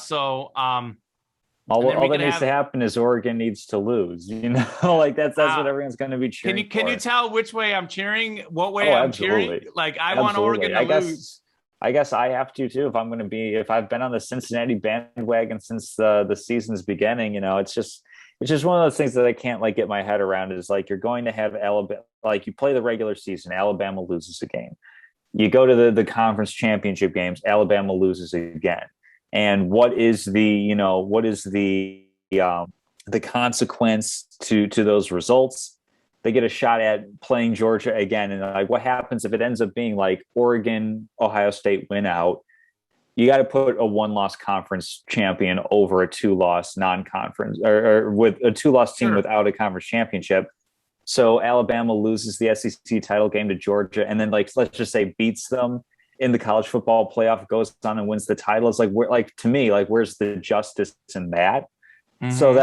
that needs to happen is Oregon needs to lose. You know, like that's what everyone's going to be cheering. Can you tell which way I'm cheering? What way I'm cheering? Like I want Oregon to lose. I guess I have to too. If I've been on the Cincinnati bandwagon since the season's beginning, you know, it's just one of those things that I can't like get my head around. Is like you're going to have Alabama, like you play the regular season, Alabama loses a game. You go to the conference championship games, Alabama loses again. And what is the consequence to those results? They get a shot at playing Georgia again. And like, what happens if it ends up being like Oregon, Ohio State win out? You got to put a 1-loss conference champion over a 2-loss non-conference or with a 2-loss team without a conference championship. So Alabama loses the SEC title game to Georgia. And then like, let's just say beats them in the college football playoff, goes on and wins the title. It's like, to me, where's the justice in that? So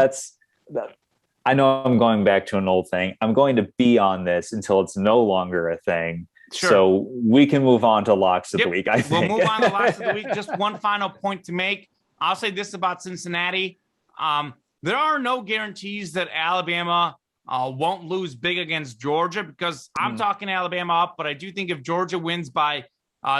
I know I'm going back to an old thing. I'm going to be on this until it's no longer a thing. Sure. So we can move on to locks of the week. I think we'll move on to locks of the week. Just one final point to make. I'll say this about Cincinnati. There are no guarantees that Alabama won't lose big against Georgia because I'm talking Alabama up, but I do think if Georgia wins by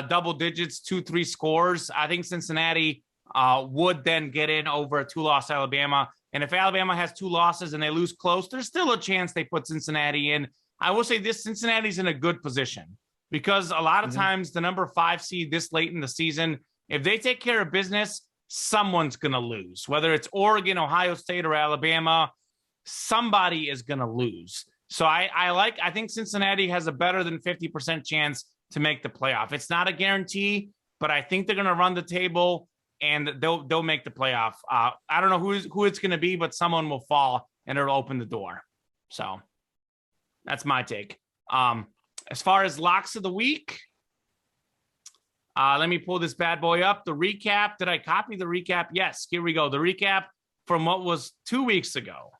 double digits, 2-3 scores, I think Cincinnati would then get in over a 2-loss Alabama. And if Alabama has 2 losses and they lose close, there's still a chance they put Cincinnati in. I will say this, Cincinnati's in a good position because a lot of times the number 5 seed this late in the season, if they take care of business, someone's going to lose. Whether it's Oregon, Ohio State, or Alabama, somebody is going to lose. So I think Cincinnati has a better than 50% chance to make the playoff. It's not a guarantee, but I think they're going to run the table and they'll make the playoff. I don't know who it's going to be, but someone will fall and it'll open the door. So that's my take. As far as locks of the week, let me pull this bad boy up. The recap. Did I copy the recap? Yes. Here we go. The recap from what was 2 weeks ago.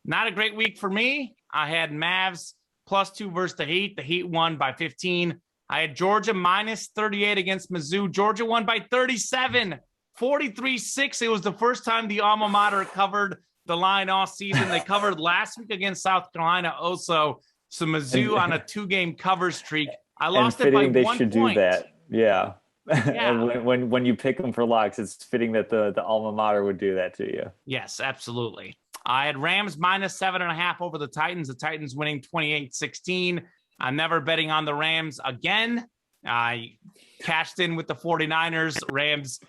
Not a great week for me. I had Mavs +2 versus the Heat. The Heat won by 15. I had Georgia -38 against Mizzou. Georgia won by 37, 43-6. It was the first time the alma mater covered the line all season. They covered last week against South Carolina also. So Mizzou on a 2-game cover streak. I lost it by 1 point. They should do that. Yeah. when you pick them for locks, it's fitting that the alma mater would do that to you. Yes, absolutely. I had Rams -7.5 over the Titans. The Titans winning 28-16. I'm never betting on the Rams again. I cashed in with the 49ers. Rams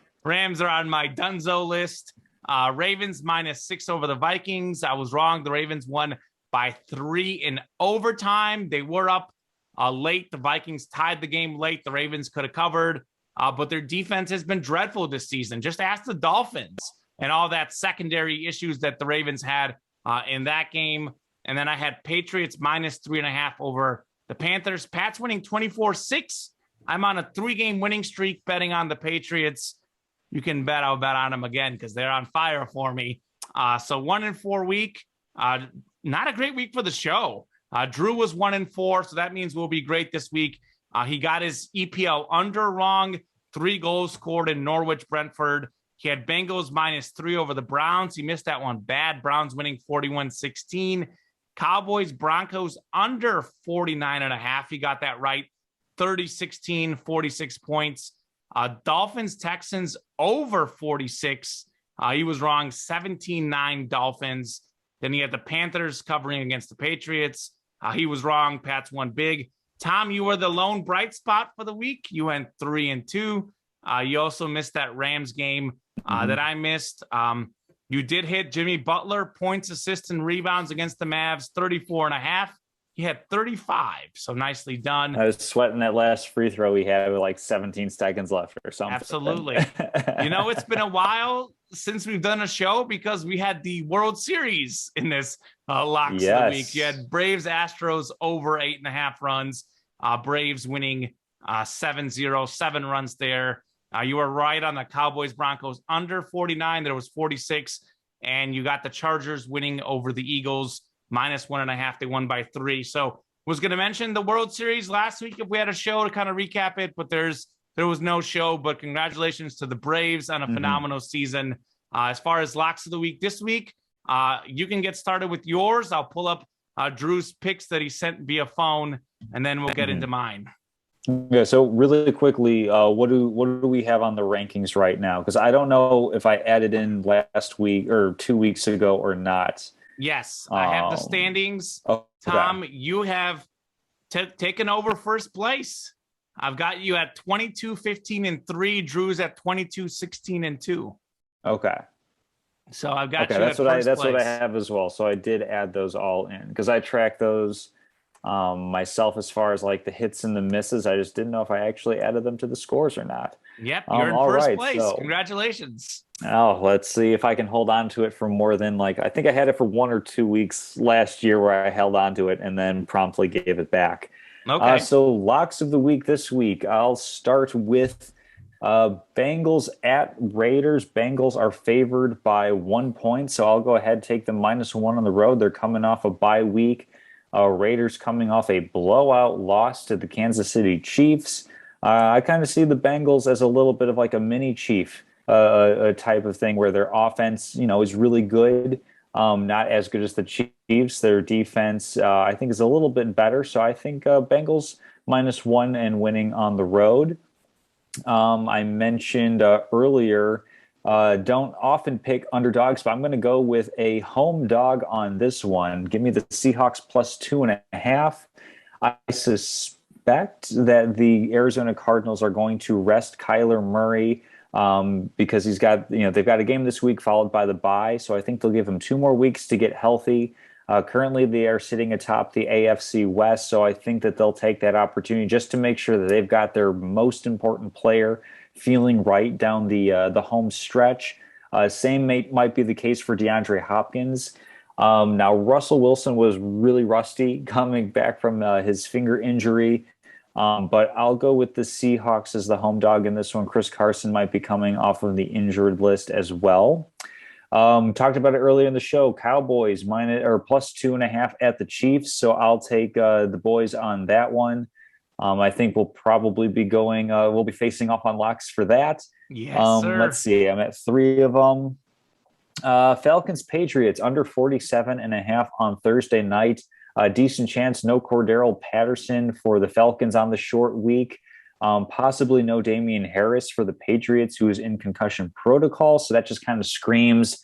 are on my Dunzo list. Ravens -6 over the Vikings. I was wrong. The Ravens won by 3 in overtime. They were up late. The Vikings tied the game late. The Ravens could have covered, but their defense has been dreadful this season. Just ask the Dolphins and all that secondary issues that the Ravens had in that game. And then I had Patriots -3.5 over the Panthers. Pats winning 24-6. I'm on a 3-game winning streak betting on the Patriots. You can bet I'll bet on them again because they're on fire for me. So 1-4 week. Not a great week for the show. Drew was 1-4, so that means we'll be great this week. He got his EPL under wrong. 3 goals scored in Norwich, Brentford. He had Bengals -3 over the Browns. He missed that one bad. Browns winning 41-16. Cowboys, Broncos under 49.5. He got that right. 30-16, 46 points. Dolphins, Texans over 46. He was wrong. 17-9 Dolphins. Then he had the Panthers covering against the Patriots. He was wrong. Pats won big. Tom, you were the lone bright spot for the week. You went 3-2. You also missed that Rams game that I missed. You did hit Jimmy Butler, points, assists, and rebounds against the Mavs, 34.5. He had 35. So nicely done. I was sweating that last free throw he had with like 17 seconds left or something. Absolutely. It's been a while since we've done a show because we had the World Series in this locks of the week. You had Braves Astros over 8.5 runs. Braves winning 7-0, 7 runs there. You were right on the Cowboys Broncos under 49. There was 46. And you got the Chargers winning over the Eagles -1.5. They won by 3. So was going to mention the World Series last week if we had a show to kind of recap it, but there was no show. But congratulations to the Braves on a phenomenal season. As far as locks of the week this week, you can get started with yours. I'll pull up Drew's picks that he sent via phone, and then we'll get into mine. Yeah, so really quickly, what do we have on the rankings right now? Because I don't know if I added in last week or 2 weeks ago or not. Yes, I have the standings. Okay. Tom, you have taken over first place. I've got you at 22-15-3. Drew's at 22-16-2. Okay. So I've got you that's at what first that's place. what I have as well. So I did add those all in because I tracked those myself as far as like the hits and the misses. I just didn't know if I actually added them to the scores or not. Yep, you're in first place. So, congratulations. Oh, let's see if I can hold on to it for more than I think I had it for 1 or 2 weeks last year where I held on to it and then promptly gave it back. Okay. So locks of the week this week. I'll start with Bengals at Raiders. Bengals are favored by 1 point, so I'll go ahead and take them -1 on the road. They're coming off a bye week. Raiders coming off a blowout loss to the Kansas City Chiefs. I kind of see the Bengals as a little bit of like a mini Chief a type of thing where their offense, is really good. Not as good as the Chiefs. Their defense, I think, is a little bit better. So I think Bengals -1 and winning on the road. I mentioned earlier, don't often pick underdogs, but I'm going to go with a home dog on this one. Give me the Seahawks +2.5. I suspect that the Arizona Cardinals are going to rest Kyler Murray because he's got, they've got a game this week followed by the bye. So I think they'll give him 2 more weeks to get healthy. Currently, they are sitting atop the AFC West, so I think that they'll take that opportunity just to make sure that they've got their most important player feeling right down the home stretch. Same might be the case for DeAndre Hopkins. Now, Russell Wilson was really rusty coming back from his finger injury, but I'll go with the Seahawks as the home dog in this one. Chris Carson might be coming off of the injured list as well. Talked about it earlier in the show. Cowboys +2.5 at the Chiefs. So I'll take the boys on that one. I think we'll probably be we'll be facing off on locks for that. Yes, sir. Let's see. I'm at 3 of them. Falcons Patriots under 47.5 on Thursday night. Decent chance no Cordero Patterson for the Falcons on the short week. Possibly no Damian Harris for the Patriots, who is in concussion protocol. So that just kind of screams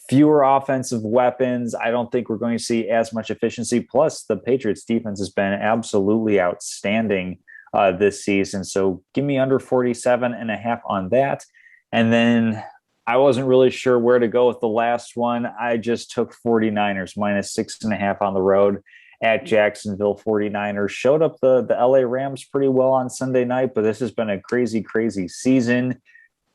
fewer offensive weapons. I don't think we're going to see as much efficiency. Plus, the Patriots defense has been absolutely outstanding this season. So give me under 47.5 on that. And then I wasn't really sure where to go with the last one. I just took 49ers -6.5 on the road at Jacksonville. 49ers showed up the LA Rams pretty well on Sunday night, but this has been a crazy season.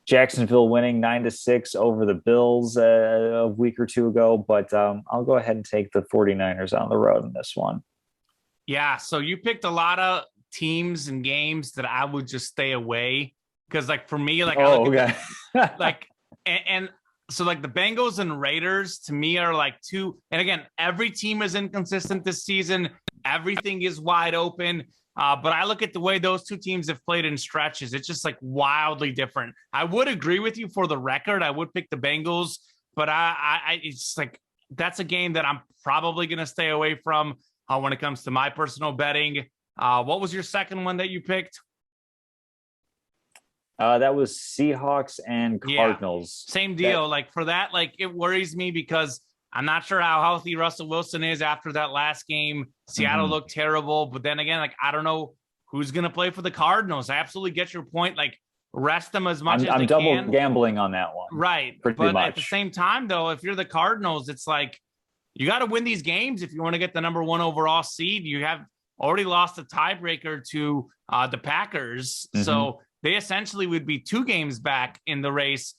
Jacksonville winning 9-6 over the Bills a week or 2 ago, but I'll go ahead and take the 49ers on the road in this one. Yeah, so you picked a lot of teams and games that I would just stay away because, for me, okay. So the Bengals and Raiders to me are two. And again, every team is inconsistent this season. Everything is wide open. But I look at the way those 2 teams have played in stretches. It's just wildly different. I would agree with you for the record. I would pick the Bengals, but it's that's a game that I'm probably going to stay away from when it comes to my personal betting. What was your second one that you picked? That was Seahawks and Cardinals. Yeah, same deal. For that, it worries me because I'm not sure how healthy Russell Wilson is after that last game. Seattle looked terrible, but then again, I don't know who's going to play for the Cardinals. I absolutely get your point. Rest them as much as I'm they double can. gambling on that one. Right. Pretty but much. At the same time, though, if you're the Cardinals, it's you got to win these games if you want to get the number 1 overall seed. You have already lost a tiebreaker to the Packers. Mm-hmm. So they essentially would be 2 games back in the race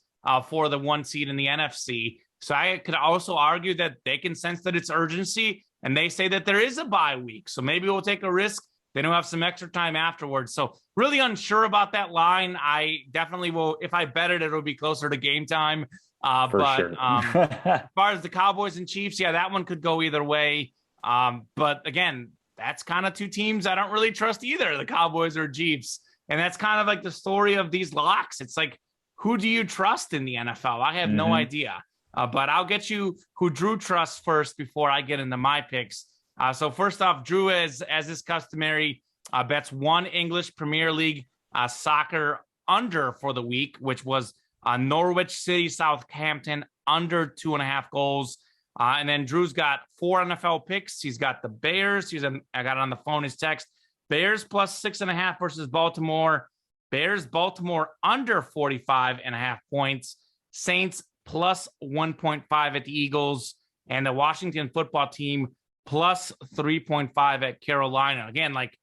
for the 1 seed in the NFC. So I could also argue that they can sense that it's urgency, and they say that there is a bye week. So maybe we'll take a risk. They don't have some extra time afterwards. So really unsure about that line. I definitely will. If I bet it, it'll be closer to game time. But sure. As far as the Cowboys and Chiefs, yeah, that one could go either way. But again, that's kind of 2 teams I don't really trust either, the Cowboys or Chiefs. And that's kind of like the story of these locks. It's like, who do you trust in the NFL? I have no idea. But I'll get you who Drew trusts first before I get into my picks. So first off, Drew, as is customary, bets 1 English Premier League soccer under for the week, which was Norwich City, Southampton under 2.5 goals. And then Drew's got 4 NFL picks. He's got the Bears. I got it on the phone, his text. Bears plus 6.5 versus Baltimore. Bears, Baltimore under 45.5 points. Saints plus 1.5 at the Eagles. And the Washington football team plus 3.5 at Carolina. Again, like,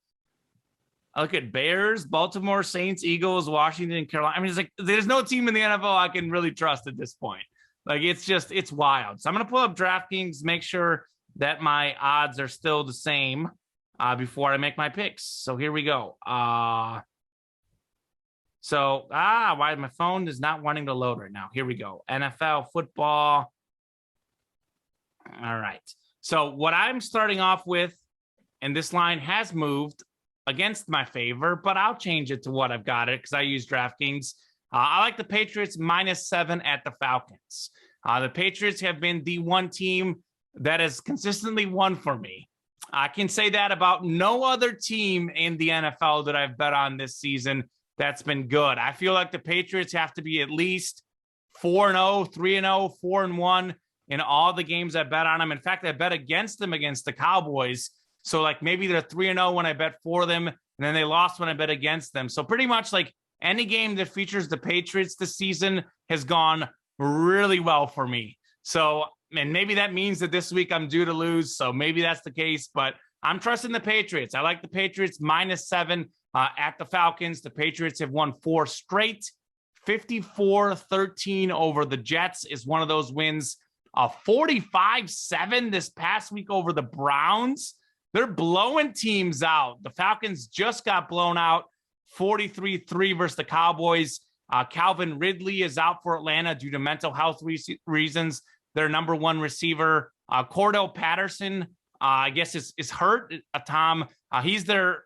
I look at Bears, Baltimore, Saints, Eagles, Washington, Carolina. I mean, it's like there's no team in the NFL I can really trust at this point. Like, it's wild. So I'm going to pull up DraftKings, make sure that my odds are still the same before I make my picks. So here we go. Why my phone is not wanting to load right now. Here we go. NFL football. All right. So what I'm starting off with, and this line has moved against my favor, but I'll change it to what I've got it because I use DraftKings. I like the Patriots -7 at the Falcons. The Patriots have been the one team that has consistently won for me. I can say that about no other team in the NFL that I've bet on this season that's been good. I feel like the Patriots have to be at least 4-0, 3-0, 4-1 in all the games I bet on them. In fact, I bet against them against the Cowboys. So like maybe they're 3-0 when I bet for them, and then they lost when I bet against them. So pretty much like any game that features the Patriots this season has gone really well for me. So, and maybe that means that this week I'm due to lose. So maybe that's the case, but I'm trusting the Patriots. I like the Patriots -7 at the Falcons. The Patriots have won 4 straight. 54-13 over the Jets is one of those wins. 45-7 this past week over the Browns. They're blowing teams out. The Falcons just got blown out 43-3 versus the Cowboys. Calvin Ridley is out for Atlanta due to mental health reasons. Their number 1 receiver, Cordell Patterson, I guess is hurt. Tom, he's their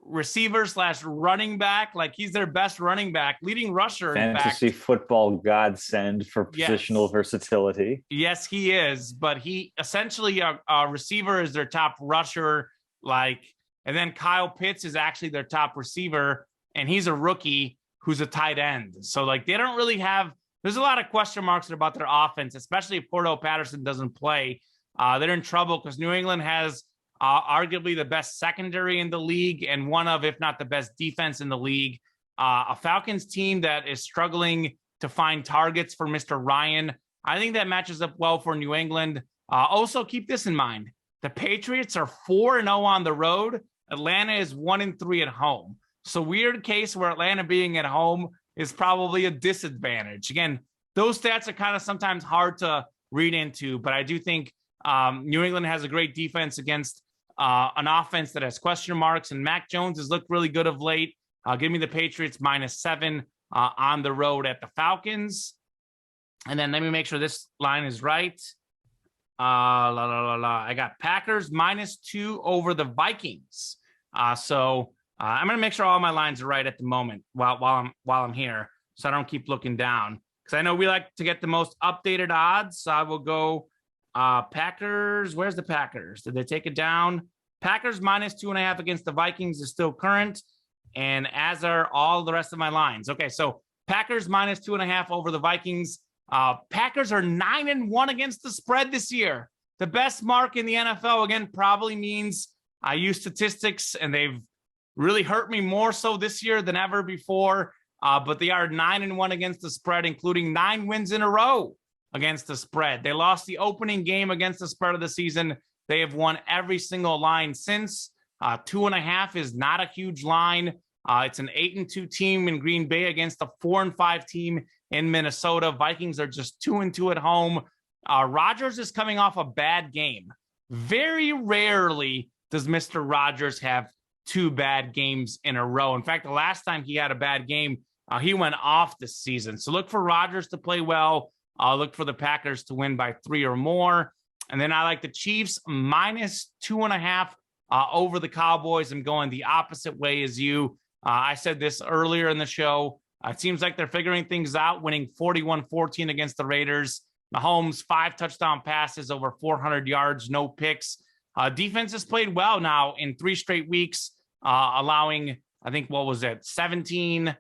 receiver / running back. Like, he's their best running back, leading rusher. Fantasy football godsend for positional versatility. Yes, he is. But he essentially a receiver is their top rusher. And then Kyle Pitts is actually their top receiver, and he's a rookie who's a tight end. So they don't really have. There's a lot of question marks about their offense, especially if Cordell Patterson doesn't play. They're in trouble because New England has arguably the best secondary in the league and one of, if not the best defense in the league. A Falcons team that is struggling to find targets for Mr. Ryan. I think that matches up well for New England. Also, keep this in mind. The Patriots are 4-0 on the road. Atlanta is 1-3 at home. So weird case where Atlanta being at home is probably a disadvantage. Again, those stats are kind of sometimes hard to read into, but I do think New England has a great defense against an offense that has question marks, and Mac Jones has looked really good of late. Give me the Patriots -7 on the road at the Falcons. And then let me make sure this line is right. I got Packers -2 over the Vikings. So I'm going to make sure all my lines are right at the moment while I'm here, so I don't keep looking down, because I know we like to get the most updated odds. So I will go Packers. Where's the Packers? Did they take it down? Packers -2.5 against the Vikings is still current, and as are all the rest of my lines. Okay, so Packers -2.5 over the Vikings. Packers are 9-1 against the spread this year. The best mark in the NFL. Again, probably means I use statistics, and they've really hurt me more so this year than ever before. But they are 9-1 against the spread, including 9 wins in a row against the spread. They lost the opening game against the spread of the season. They have won every single line since. 2.5 is not a huge line. It's an 8-2 team in Green Bay against a 4-5 team in Minnesota. Vikings are just 2-2 at home. Rodgers is coming off a bad game. Very rarely does Mr. Rodgers have 2 bad games in a row. In fact, the last time he had a bad game, he went off this season. So look for Rodgers to play well. Look for the Packers to win by 3 or more. And then I like the Chiefs minus 2.5 over the Cowboys. I'm going the opposite way as you. I said this earlier in the show. It seems like they're figuring things out, winning 41-14 against the Raiders. Mahomes, 5 touchdown passes, over 400 yards, no picks. Defense has played well now in 3 straight weeks, allowing, I think, 17,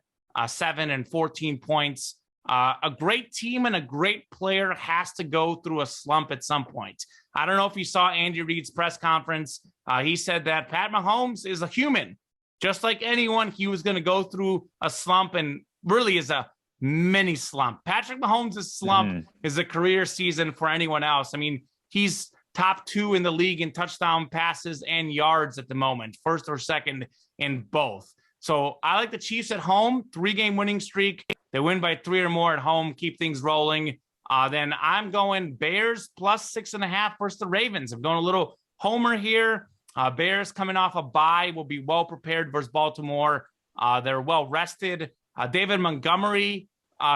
7, and 14 points. A great team and a great player has to go through a slump at some point. I don't know if you saw Andy Reid's press conference. He said that Pat Mahomes is a human. Just like anyone, he was going to go through a slump, and really is a mini slump. Patrick Mahomes' slump is a career season for anyone else. I mean, he's top 2 in the league in touchdown passes and yards at the moment, first or second in both. So I like the Chiefs at home, 3-game winning streak. They win by 3 or more at home, keep things rolling. Then I'm going Bears plus 6.5 versus the Ravens. I'm going a little homer here. Bears coming off a bye will be well prepared versus Baltimore. They're well rested. David Montgomery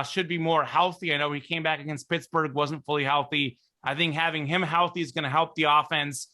should be more healthy. I know he came back against Pittsburgh, wasn't fully healthy. I think having him healthy is going to help the offense.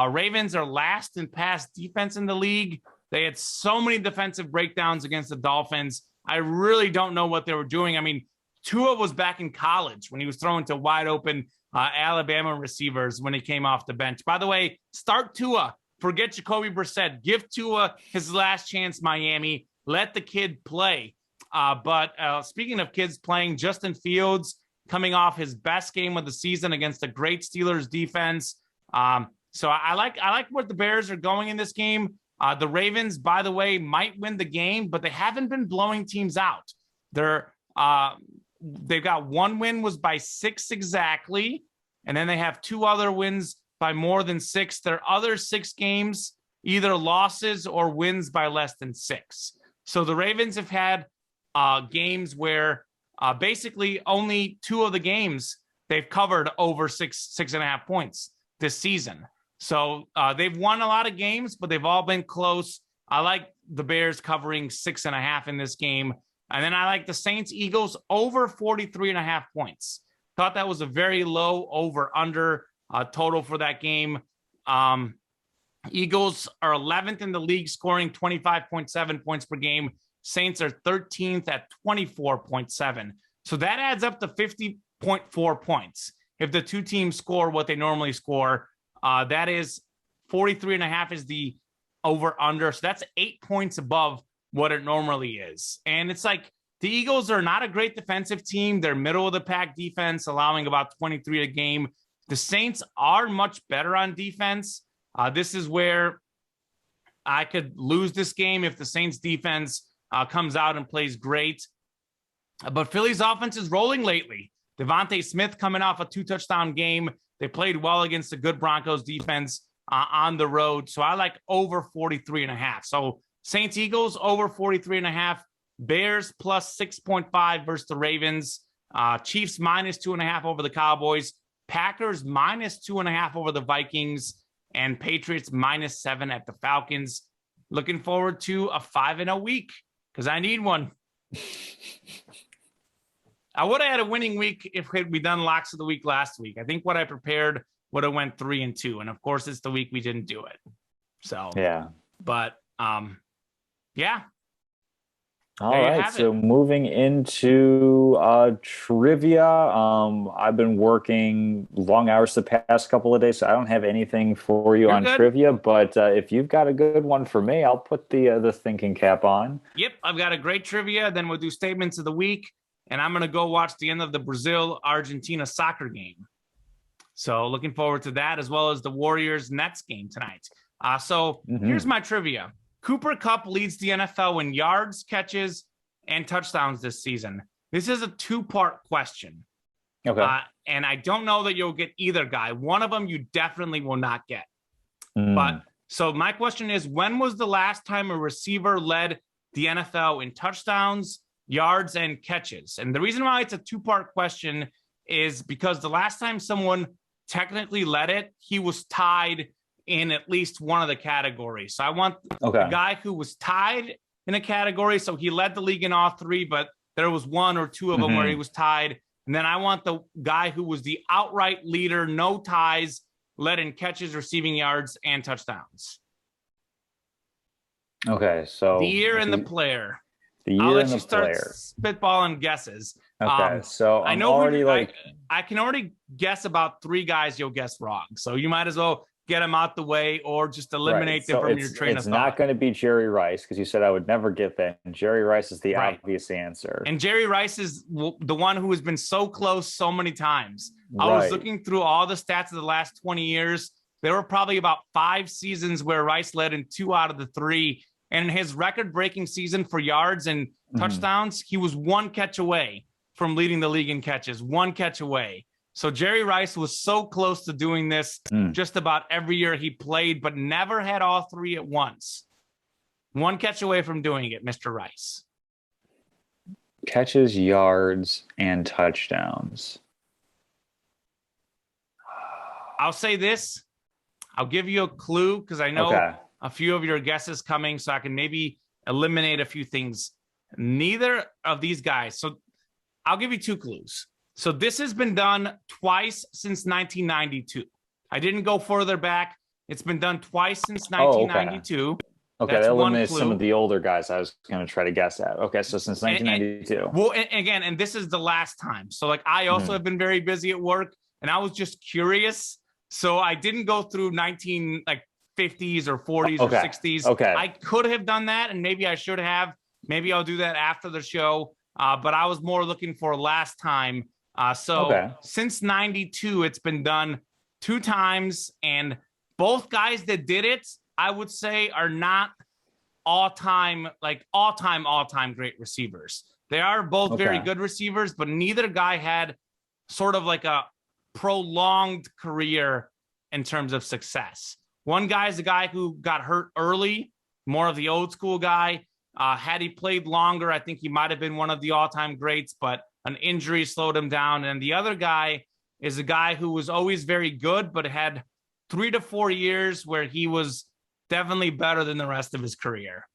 Ravens are last in pass defense in the league. They had so many defensive breakdowns against the Dolphins. I really don't know what they were doing. I mean, Tua was back in college when he was throwing to wide open Alabama receivers when he came off the bench. By the way, start Tua. Forget Jacoby Brissett. Give Tua his last chance, Miami. Let the kid play. But speaking of kids playing, Justin Fields coming off his best game of the season against a great Steelers defense. So I like where the Bears are going in this game. The Ravens, by the way, might win the game, but they haven't been blowing teams out. They've got 1 win was by 6 exactly, and then they have 2 other wins by more than 6. Their other 6 games, either losses or wins by less than 6. So the Ravens have had games where basically only 2 of the games they've covered over 6.5 points this season. So they've won a lot of games, but they've all been close. I like the Bears covering 6.5 in this game. And then I like the Saints Eagles over 43.5 points. Thought that was a very low over under total for that game. Eagles are 11th in the league, scoring 25.7 points per game. Saints are 13th at 24.7. So that adds up to 50.4 points. If the 2 teams score what they normally score, that is 43.5 is the over under. So that's 8 points above what it normally is. And it's like the Eagles are not a great defensive team. They're middle of the pack defense, allowing about 23 a game. The Saints are much better on defense. This is where I could lose this game if the Saints defense comes out and plays great. But Philly's offense is rolling lately. Devontae Smith coming off a 2-touchdown game. They played well against the good Broncos defense on the road. So I like over 43.5. So Saints Eagles over 43.5. Bears plus 6.5 versus the Ravens. Chiefs minus 2.5 over the Cowboys. Packers minus 2.5 over the Vikings. And Patriots minus 7 at the Falcons. Looking forward to a 5-0 week because I need one. I would have had a winning week if we done locks of the week last week. I think what I prepared would have went 3-2. And of course, it's the week we didn't do it. So, yeah. But, yeah. All right. So moving into trivia, I've been working long hours the past couple of days, so I don't have anything for you on trivia. But if you've got a good one for me, I'll put the thinking cap on. Yep, I've got a great trivia. Then we'll do statements of the week, and I'm going to go watch the end of the Brazil-Argentina soccer game. So looking forward to that, as well as the Warriors-Nets game tonight. Here's my trivia. Cooper Kupp leads the NFL in yards, catches, and touchdowns this season. This is a 2-part question. Okay. And I don't know that you'll get either guy. One of them you definitely will not get. Mm. But so my question is, when was the last time a receiver led the NFL in touchdowns, yards, and catches? And the reason why it's a two-part question is because the last time someone technically led it, he was tied in at least one of the categories. So I want the guy who was tied in a category. So he led the league in all three, but there was one or two of them where he was tied. And then I want the guy who was the outright leader, no ties, led in catches, receiving yards, and touchdowns. Okay, so the year and the player. The year I'll let and you the start player. spitballing guesses. Okay, so I know I can already guess about 3 guys you'll guess wrong. So you might as well get them out the way or just eliminate them from your train of thought. It's not going to be Jerry Rice because you said I would never get that. And Jerry Rice is the obvious answer. And Jerry Rice is the one who has been so close so many times. I was looking through all the stats of the last 20 years. There were probably about 5 seasons where Rice led in 2 out of the 3. And in his record-breaking season for yards and touchdowns, he was 1 catch away from leading the league in catches, 1 catch away. So Jerry Rice was so close to doing this just about every year he played, but never had all 3 at once. 1 catch away from doing it, Mr. Rice. Catches, yards, and touchdowns. I'll say this. I'll give you a clue because I know a few of your guesses coming, so I can maybe eliminate a few things. Neither of these guys. So I'll give you 2 clues. So this has been done twice since 1992. I didn't go further back. It's been done twice since 1992. Okay, that eliminates some of the older guys I was going to try to guess at. Okay, so since 1992. Well, and this is the last time. So like I also have been very busy at work, and I was just curious. So I didn't go through 50s or 40s or 60s. Okay. I could have done that, and maybe I should have. Maybe I'll do that after the show. But I was more looking for last time. Since 92, it's been done 2 times, and both guys that did it, I would say, are not all-time great receivers. They are both very good receivers, but neither guy had sort of like a prolonged career in terms of success. One guy is a guy who got hurt early, more of the old school guy. Had he played longer, I think he might have been one of the all-time greats, but an injury slowed him down. And the other guy is a guy who was always very good, but had 3 to 4 years where he was definitely better than the rest of his career.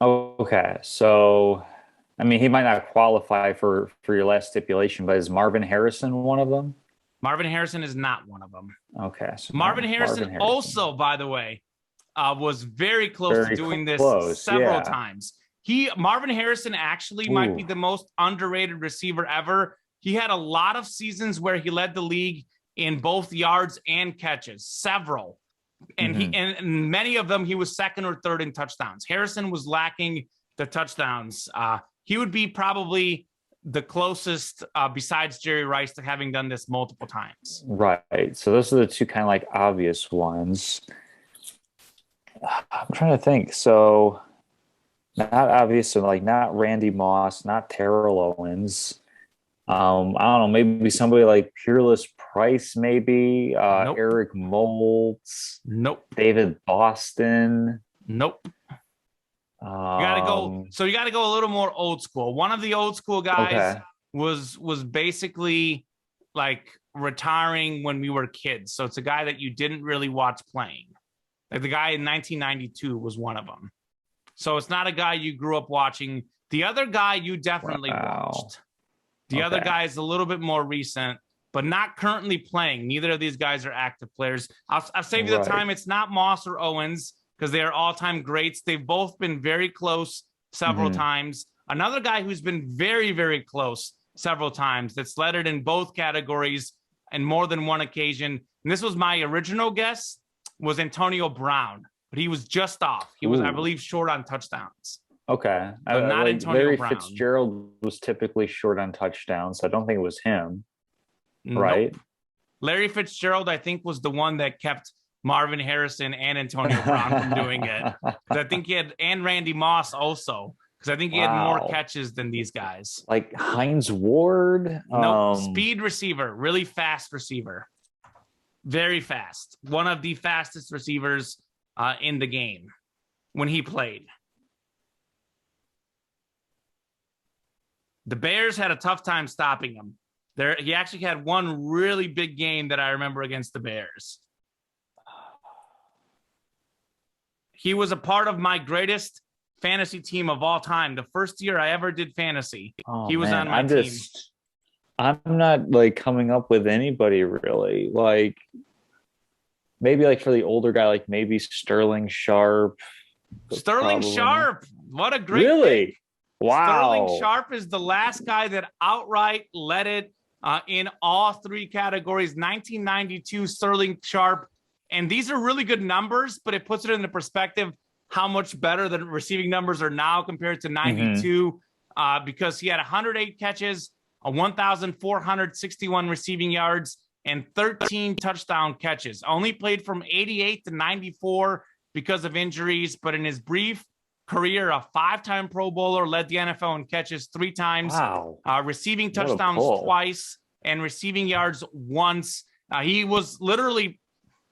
Okay. So, I mean, he might not qualify for your last stipulation, but is Marvin Harrison one of them? Marvin Harrison is not one of them. Okay. So Marvin Harrison also, by the way, was very close to doing this several times. Marvin Harrison actually might be the most underrated receiver ever. He had a lot of seasons where he led the league in both yards and catches, several. And and many of them he was 2nd or 3rd in touchdowns. Harrison was lacking the touchdowns. He would be probably the closest besides Jerry Rice to having done this multiple times. Right. So those are the 2 kind of like obvious ones. I'm trying to think. So not obvious, so like not Randy Moss, not Terrell Owens. I don't know, maybe somebody like Peerless Price, maybe Nope. Eric Moulds. Nope. David Boston. Nope. You gotta go. So you gotta go a little more old school. One of the old school guys was basically like retiring when we were kids. So it's a guy that you didn't really watch playing. Like the guy in 1992 was one of them. So it's not a guy you grew up watching. The other guy you definitely watched. The other guy is a little bit more recent, but not currently playing. Neither of these guys are active players. I'll save you the time. It's not Moss or Owens because they are all-time greats. They've both been very close several times. Another guy who's been very, very close several times that's led it in both categories and more than one occasion. And this was my original guess, was Antonio Brown, but he was just off. He was, I believe, short on touchdowns. Okay. But not Antonio Larry Brown. Fitzgerald was typically short on touchdowns, so I don't think it was him. Nope. Right? Larry Fitzgerald, I think, was the one that kept Marvin Harrison and Antonio Brown from doing it. I think he had, and Randy Moss also, because I think he had more Wow. catches than these guys. Like Hines Ward. No, speed receiver, really fast receiver. Very fast. One of the fastest receivers in the game when he played. The Bears had a tough time stopping him. He actually had one really big game that I remember against the Bears. He was a part of my greatest fantasy team of all time. The first year I ever did fantasy, he was on my team. I'm not like coming up with anybody really. Like maybe like for the older guy, like maybe Sterling Sharp. Sterling Probably. Sharp. What a great Really? pick. Wow. Sterling Sharp is the last guy that outright led it in all three categories. 1992 Sterling Sharp. And these are really good numbers, but it puts it into perspective how much better the receiving numbers are now compared to 92 because he had 108 catches, 1,461 receiving yards, and 13 touchdown catches. Only played from 88 to 94 because of injuries, but in his brief career, a 5-time Pro Bowler, led the NFL in catches 3 times, receiving touchdowns twice, and receiving yards once. He was literally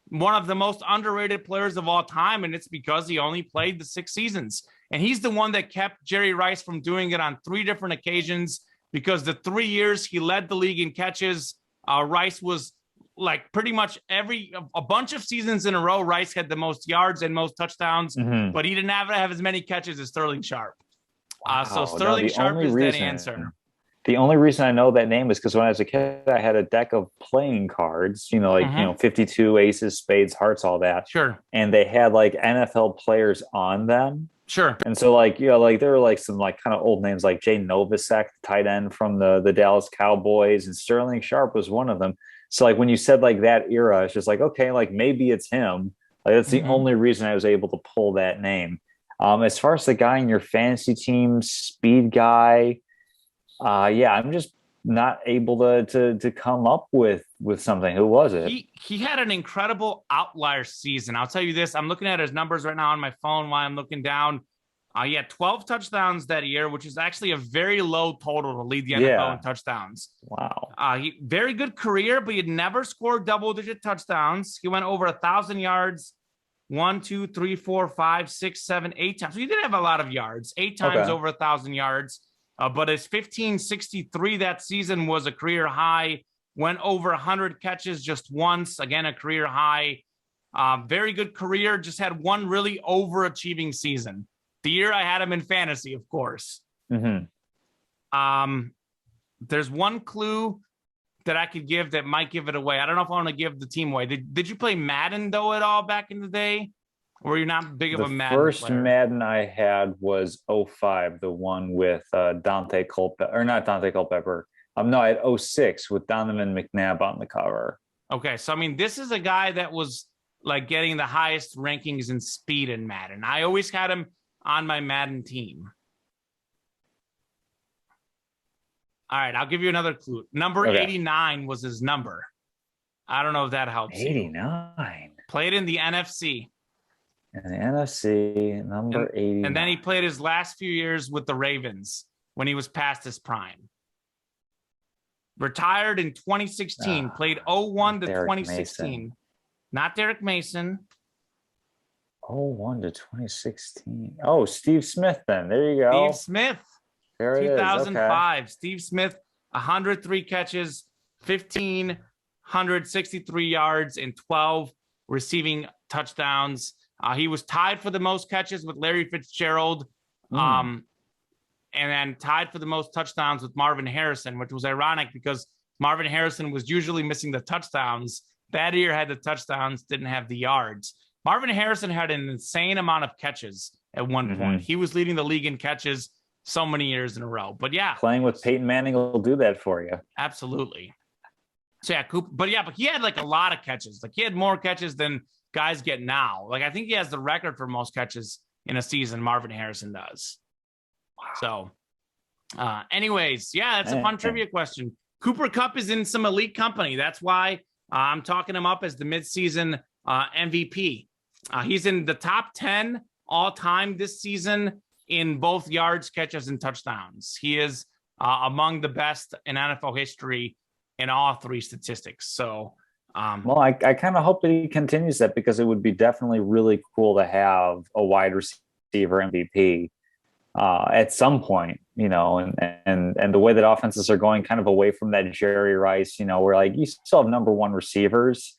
one of the most underrated players of all time, and it's because he only played the 6 seasons. And he's the one that kept Jerry Rice from doing it on 3 different occasions, because the 3 years he led the league in catches, Rice was like pretty much a bunch of seasons in a row, Rice had the most yards and most touchdowns, but he didn't have as many catches as Sterling Sharp. So Sterling Sharp is that answer. The only reason I know that name is because when I was a kid, I had a deck of playing cards, 52 aces, spades, hearts, all that. Sure. And they had like NFL players on them. Sure. And so there were like some like kind of old names like Jay Novacek, tight end from the Dallas Cowboys, and Sterling Sharp was one of them. So like when you said like that era, it's just like, okay, like maybe it's him. Like that's the only reason I was able to pull that name. As far as the guy in your fantasy team, speed guy, I'm just not able to come up with something. Who was it? He had an incredible outlier season. I'll tell you this. I'm looking at his numbers right now on my phone while I'm looking down. He had 12 touchdowns that year, which is actually a very low total to lead the NFL in touchdowns. Wow. He very good career, but he had never scored double-digit touchdowns. He went over 1,000 yards 1, 2, 3, 4, 5, 6, 7, 8 times. So he did have a lot of yards, 8 times over 1,000 yards. But his 1563 that season was a career high. Went over 100 catches just once, again a career high. Very good career. Just had one really overachieving season. The year I had him in fantasy, of course. There's one clue that I could give that might give it away. I don't know if I want to give the team away. Did you play Madden though at all back in the day? Or you're not big of a Madden player? The first Madden I had was 05, the one with Dante Culpepper, or not Dante Culpepper. No, I had 06 with Donovan McNabb on the cover. Okay, so I mean, this is a guy that was like getting the highest rankings in speed in Madden. I always had him on my Madden team. All right, I'll give you another clue. Number 89 was his number. I don't know if that helps. 89. Played in the NFC. In the NFC, number 89. And then he played his last few years with the Ravens when he was past his prime. Retired in 2016. Played 01 to Derek 2016. Mason. Not Derek Mason. 01 to 2016. Oh, Steve Smith then. There you go. Steve Smith. There it is. 2005. Steve Smith, 103 catches, 1,563 yards, and 12 receiving touchdowns. He was tied for the most catches with Larry Fitzgerald, and then tied for the most touchdowns with Marvin Harrison, which was ironic because Marvin Harrison was usually missing the touchdowns. That year had the touchdowns, didn't have the yards. Marvin Harrison had an insane amount of catches at one point. He was leading the league in catches so many years in a row. But yeah. Playing with Peyton Manning will do that for you. Absolutely. So yeah, Cooper, but he had like a lot of catches. Like he had more catches than guys get now. Like I think he has the record for most catches in a season. Marvin Harrison does. Wow. So anyways, yeah, that's a fun trivia question. Cooper Kupp is in some elite company. That's why I'm talking him up as the midseason MVP. He's in the top 10 all time this season in both yards, catches, and touchdowns. He is among the best in NFL history in all three statistics. So, well, I kind of hope that he continues that, because it would be definitely really cool to have a wide receiver MVP at some point, and the way that offenses are going kind of away from that Jerry Rice, where like you still have number one receivers,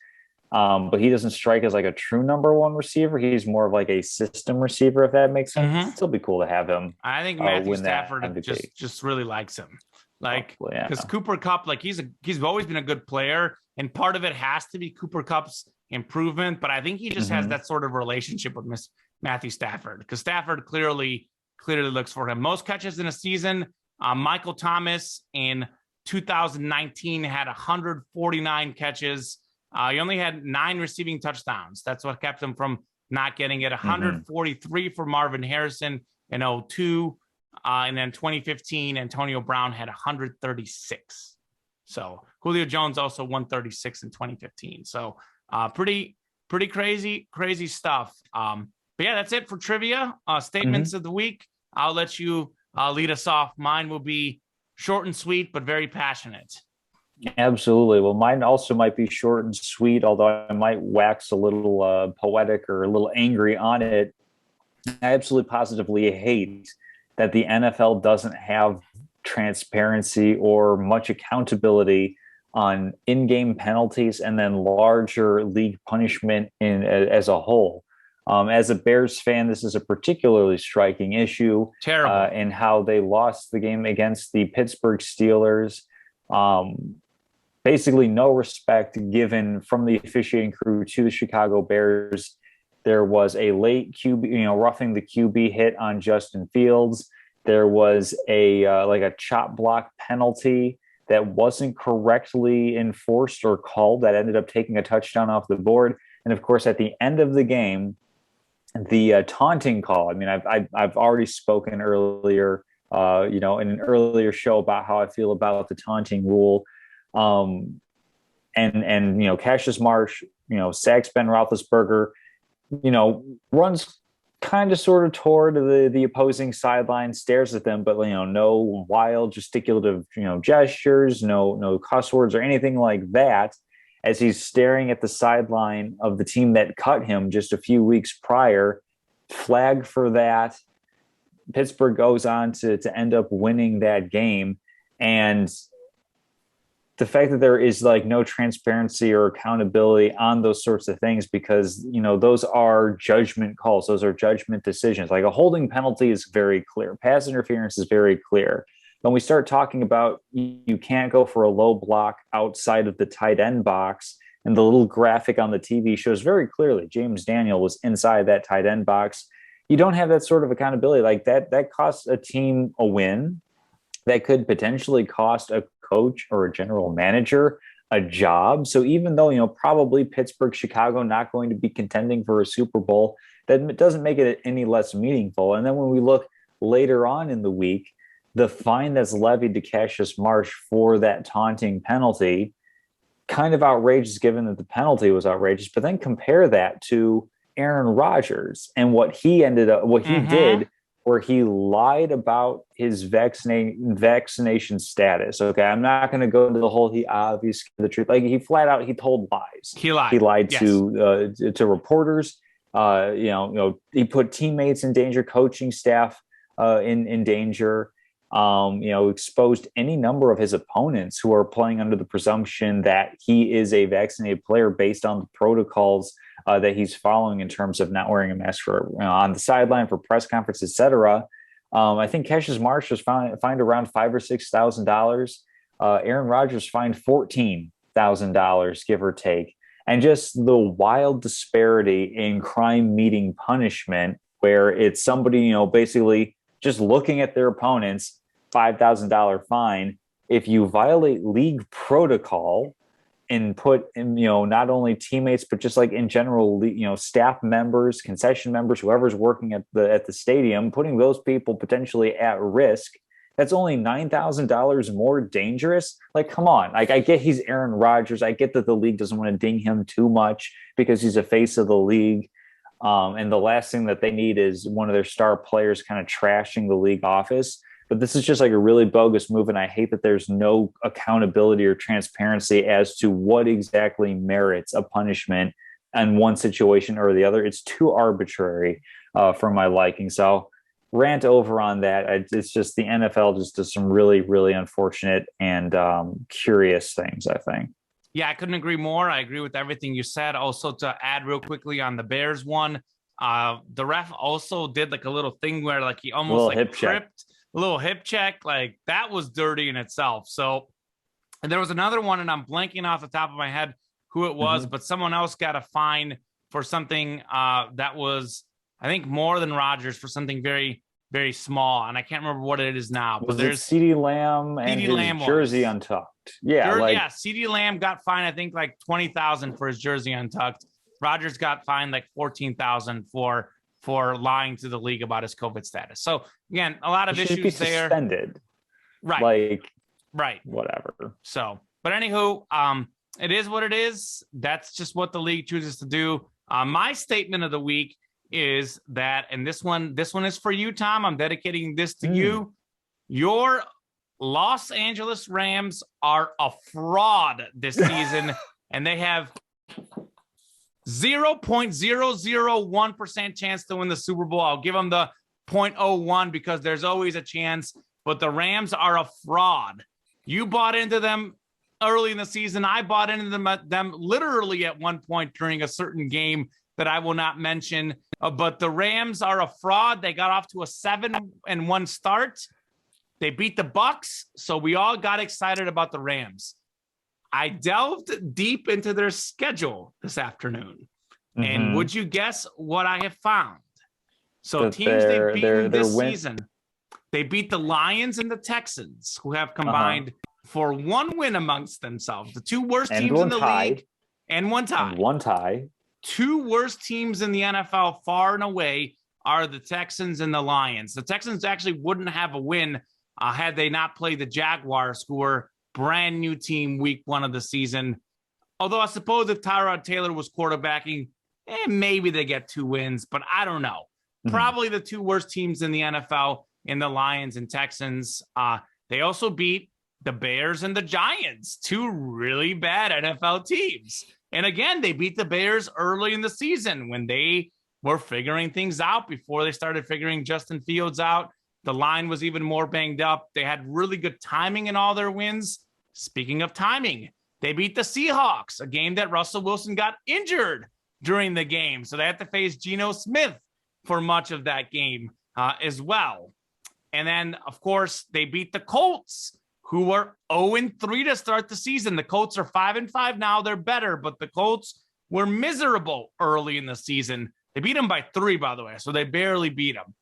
but he doesn't strike as like a true number one receiver. He's more of like a system receiver, if that makes sense. It'd still be cool to have him. I think Matthew Stafford just really likes him. Like, because Cooper Kupp, like he's always been a good player, and part of it has to be Cooper Kupp's improvement. But I think he just has that sort of relationship with Matthew Stafford, because Stafford clearly looks for him. Most catches in a season. Michael Thomas in 2019 had 149 catches. He only had 9 receiving touchdowns. That's what kept him from not getting it. 143 for Marvin Harrison in 2002. And then 2015, Antonio Brown had 136. So Julio Jones also 136 in 2015. So pretty crazy stuff. But yeah, that's it for trivia. Statements of the week. I'll let you lead us off. Mine will be short and sweet, but very passionate. Absolutely. Well, mine also might be short and sweet, although I might wax a little poetic or a little angry on it. I absolutely positively hate that the NFL doesn't have transparency or much accountability on in-game penalties and then larger league punishment as a whole. As a Bears fan, this is a particularly striking issue. Terrible. In how they lost the game against the Pittsburgh Steelers. Basically, no respect given from the officiating crew to the Chicago Bears. There was a late QB, roughing the QB hit on Justin Fields. There was a chop block penalty that wasn't correctly enforced or called that ended up taking a touchdown off the board. And of course, at the end of the game, the taunting call. I mean, I've already spoken earlier, in an earlier show about how I feel about the taunting rule. And Cassius Marsh, sacks Ben Roethlisberger, runs kind of sort of toward the opposing sideline, stares at them, but no wild gesticulative gestures, no cuss words or anything like that, as he's staring at the sideline of the team that cut him just a few weeks prior. Flag for that. Pittsburgh goes on to end up winning that game. And the fact that there is no transparency or accountability on those sorts of things, because, those are judgment calls. Those are judgment decisions. Like a holding penalty is very clear. Pass interference is very clear. When we start talking about you can't go for a low block outside of the tight end box, and the little graphic on the TV shows very clearly James Daniel was inside that tight end box, you don't have that sort of accountability. Like that costs a team a win. That could potentially cost a coach or a general manager a job. So even though, probably Pittsburgh, Chicago not going to be contending for a Super Bowl, that doesn't make it any less meaningful. And then when we look later on in the week, the fine that's levied to Cassius Marsh for that taunting penalty, kind of outrageous given that the penalty was outrageous. But then compare that to Aaron Rodgers and what he did, where he lied about his vaccination status. Okay, I'm not going to go into the whole he obviously the truth. Like he flat out he told lies. He lied. He lied yes. to reporters. He put teammates in danger, coaching staff in danger. Exposed any number of his opponents who are playing under the presumption that he is a vaccinated player based on the protocols that he's following in terms of not wearing a mask on the sideline for press conferences, etc. I think Cassius Marsh was fined around $5,000 or $6,000. Aaron Rodgers fined $14,000, give or take. And just the wild disparity in crime meeting punishment, where it's somebody, basically just looking at their opponents, $5,000 fine. If you violate league protocol and put in, not only teammates, but just like in general, staff members, concession members, whoever's working at the stadium, putting those people potentially at risk, that's only $9,000 more dangerous. Like, come on. Like, I get he's Aaron Rodgers. I get that the league doesn't want to ding him too much because he's a face of the league. And the last thing that they need is one of their star players kind of trashing the league office. But this is just like a really bogus move. And I hate that there's no accountability or transparency as to what exactly merits a punishment in one situation or the other. It's too arbitrary for my liking. So rant over on that. It's just the NFL just does some really, really unfortunate and curious things, I think. Yeah, I couldn't agree more. I agree with everything you said. Also, to add real quickly on the Bears one, the ref also did like a little thing where like he almost like tripped, a little hip check. Like that was dirty in itself. So, and there was another one, and I'm blanking off the top of my head who it was, but someone else got a fine for something that was, I think, more than Rodgers for something very, very small, and I can't remember what it is now. But there's CeeDee Lamb and his jersey untucked. Yeah, CeeDee Lamb got fined, I think, like $20,000 for his jersey untucked. Rodgers got fined like $14,000 for lying to the league about his COVID status. So again, a lot of issues there. Suspended, right? Whatever. So, but anywho, it is what it is. That's just what the league chooses to do. My statement of the week is that, and this one is for you, Tom. I'm dedicating this to you. Your Los Angeles Rams are a fraud this season, and they have 0.001% chance to win the Super Bowl. I'll give them the 0.01 because there's always a chance, but the Rams are a fraud. You bought into them early in the season. I bought into them literally at one point during a certain game that I will not mention, but the Rams are a fraud. They got off to a 7-1 start. They beat the Bucs, so we all got excited about the Rams. I delved deep into their schedule this afternoon, and would you guess what I have found? So teams they've beaten this season, they beat the Lions and the Texans, who have combined for one win amongst themselves. The two worst teams in the league, and one tie. Two worst teams in the NFL far and away are the Texans and the Lions. The Texans actually wouldn't have a win had they not played the Jaguars, who were brand new team week 1 of the season. Although I suppose if Tyrod Taylor was quarterbacking, maybe they get 2 wins, but I don't know. Probably the two worst teams in the NFL in the Lions and Texans. They also beat the Bears and the Giants, two really bad NFL teams. And again, they beat the Bears early in the season when they were figuring things out before they started figuring Justin Fields out. The line was even more banged up. They had really good timing in all their wins. Speaking of timing, they beat the Seahawks, a game that Russell Wilson got injured during the game. So they had to face Geno Smith for much of that game as well. And then, of course, they beat the Colts, who were 0-3 to start the season. The Colts are 5-5 now. They're better, but the Colts were miserable early in the season. They beat them by 3, by the way, so they barely beat them.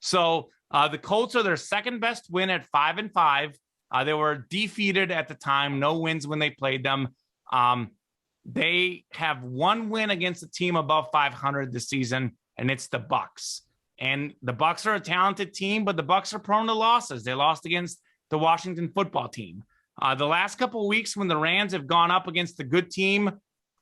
So the Colts are their second best win at 5-5. They were defeated at the time, no wins when they played them. They have one win against a team above 500 this season, and it's the Bucs. And the Bucs are a talented team, but the Bucs are prone to losses. They lost against the Washington football team. The last couple of weeks when the Rams have gone up against the good team,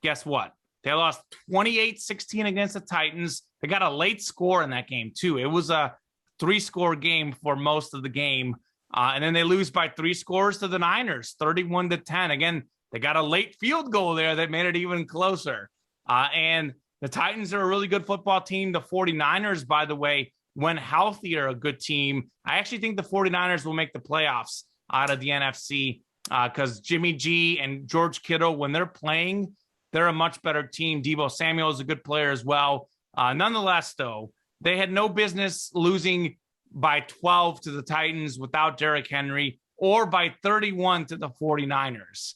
guess what? They lost 28-16 against the Titans. They got a late score in that game, too. It was a 3-score game for most of the game. And then they lose by 3 scores to the Niners, 31-10. Again, they got a late field goal there that made it even closer. And the Titans are a really good football team. The 49ers, by the way, when healthy, are a good team. I actually think the 49ers will make the playoffs out of the NFC because Jimmy G and George Kittle, when they're playing, they're a much better team. Deebo Samuel is a good player as well. Nonetheless, though, they had no business losing by 12 to the Titans without Derrick Henry, or by 31 to the 49ers.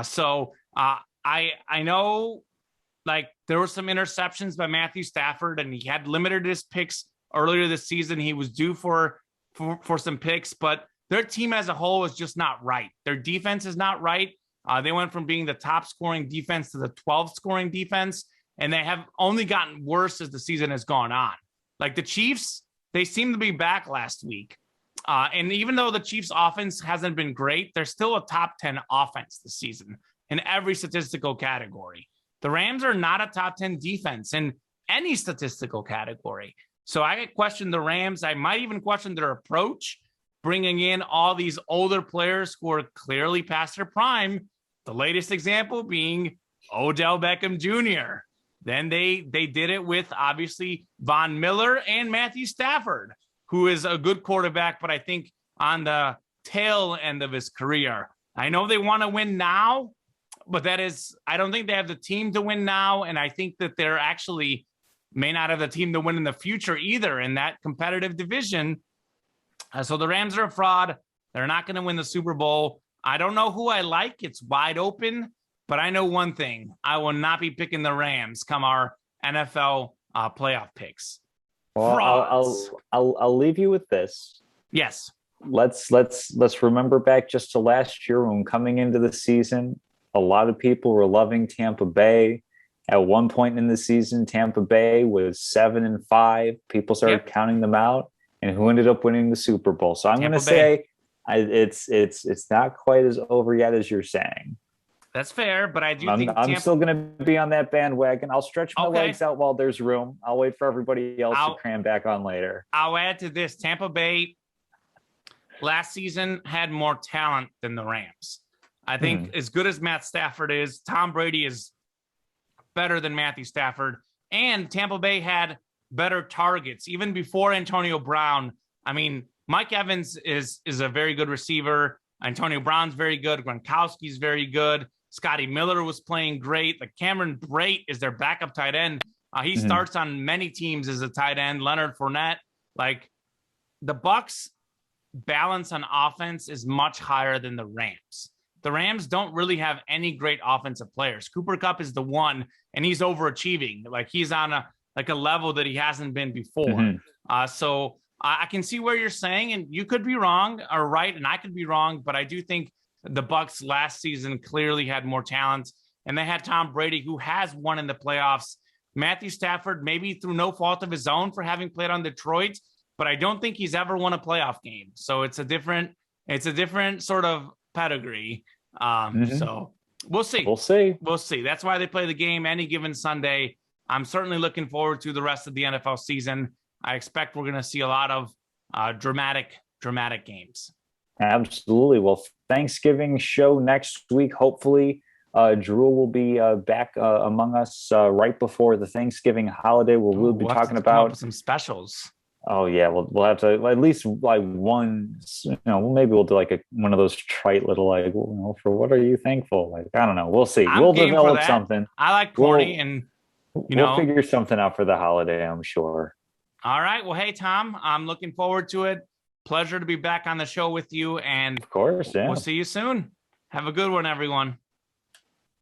So I know, like, there were some interceptions by Matthew Stafford, and he had limited his picks earlier this season. He was due for some picks, but their team as a whole is just not right. Their defense is not right. They went from being the top scoring defense to the 12th scoring defense, and they have only gotten worse as the season has gone on. Like the Chiefs, they seem to be back last week. And even though the Chiefs offense hasn't been great, they're still a top 10 offense this season in every statistical category. The Rams are not a top 10 defense. And any statistical category. So I could question the Rams. I might even question their approach, bringing in all these older players who are clearly past their prime. The latest example being Odell Beckham Jr. Then they did it with obviously Von Miller and Matthew Stafford, who is a good quarterback, but I think on the tail end of his career. I know they want to win now, but I don't think they have the team to win now. And I think that they're actually may not have the team to win in the future either in that competitive division. So the Rams are a fraud. They're not going to win the Super Bowl. I don't know who I like. It's wide open, but I know one thing. I will not be picking the Rams come our NFL playoff picks. Well, I'll leave you with this. Yes. Let's remember back just to last year when coming into the season, a lot of people were loving Tampa Bay. At one point in the season, Tampa Bay was 7-5. People started counting them out, and who ended up winning the Super Bowl. So I'm going to say it's not quite as over yet as you're saying. That's fair, but I do think I'm still going to be on that bandwagon. I'll stretch my legs out while there's room. I'll wait for everybody else to cram back on later. I'll add to this. Tampa Bay last season had more talent than the Rams. I think as good as Matt Stafford is, Tom Brady is better than Matthew Stafford, and Tampa Bay had better targets even before Antonio Brown. I mean, Mike Evans is a very good receiver. Antonio Brown's very good. Gronkowski's very good. Scotty Miller was playing great. Like Cameron Brate is their backup tight end. He starts on many teams as a tight end. Leonard Fournette. Like the Bucs balance on offense is much higher than the Rams. The Rams don't really have any great offensive players. Cooper Kupp is the one, and he's overachieving. Like he's on a level that he hasn't been before. So I can see where you're saying, and you could be wrong or right, and I could be wrong, but I do think the Bucs last season clearly had more talent, and they had Tom Brady, who has won in the playoffs. Matthew Stafford, maybe through no fault of his own for having played on Detroit, but I don't think he's ever won a playoff game. So it's a different sort of pedigree. So we'll see. We'll see. That's why they play the game any given Sunday. I'm certainly looking forward to the rest of the NFL season. I expect we're going to see a lot of dramatic games. Absolutely. Well, Thanksgiving show next week. Hopefully, Drew will be back among us right before the Thanksgiving holiday. We'll be talking about some specials. Oh yeah, we'll have to at least like one. Maybe we'll do like one of those trite little like, for what are you thankful? Like I don't know. We'll see. We'll develop something. I like corny, and we'll figure something out for the holiday. I'm sure. All right. Well, hey Tom, I'm looking forward to it. Pleasure to be back on the show with you, and of course, we'll see you soon. Have a good one, everyone.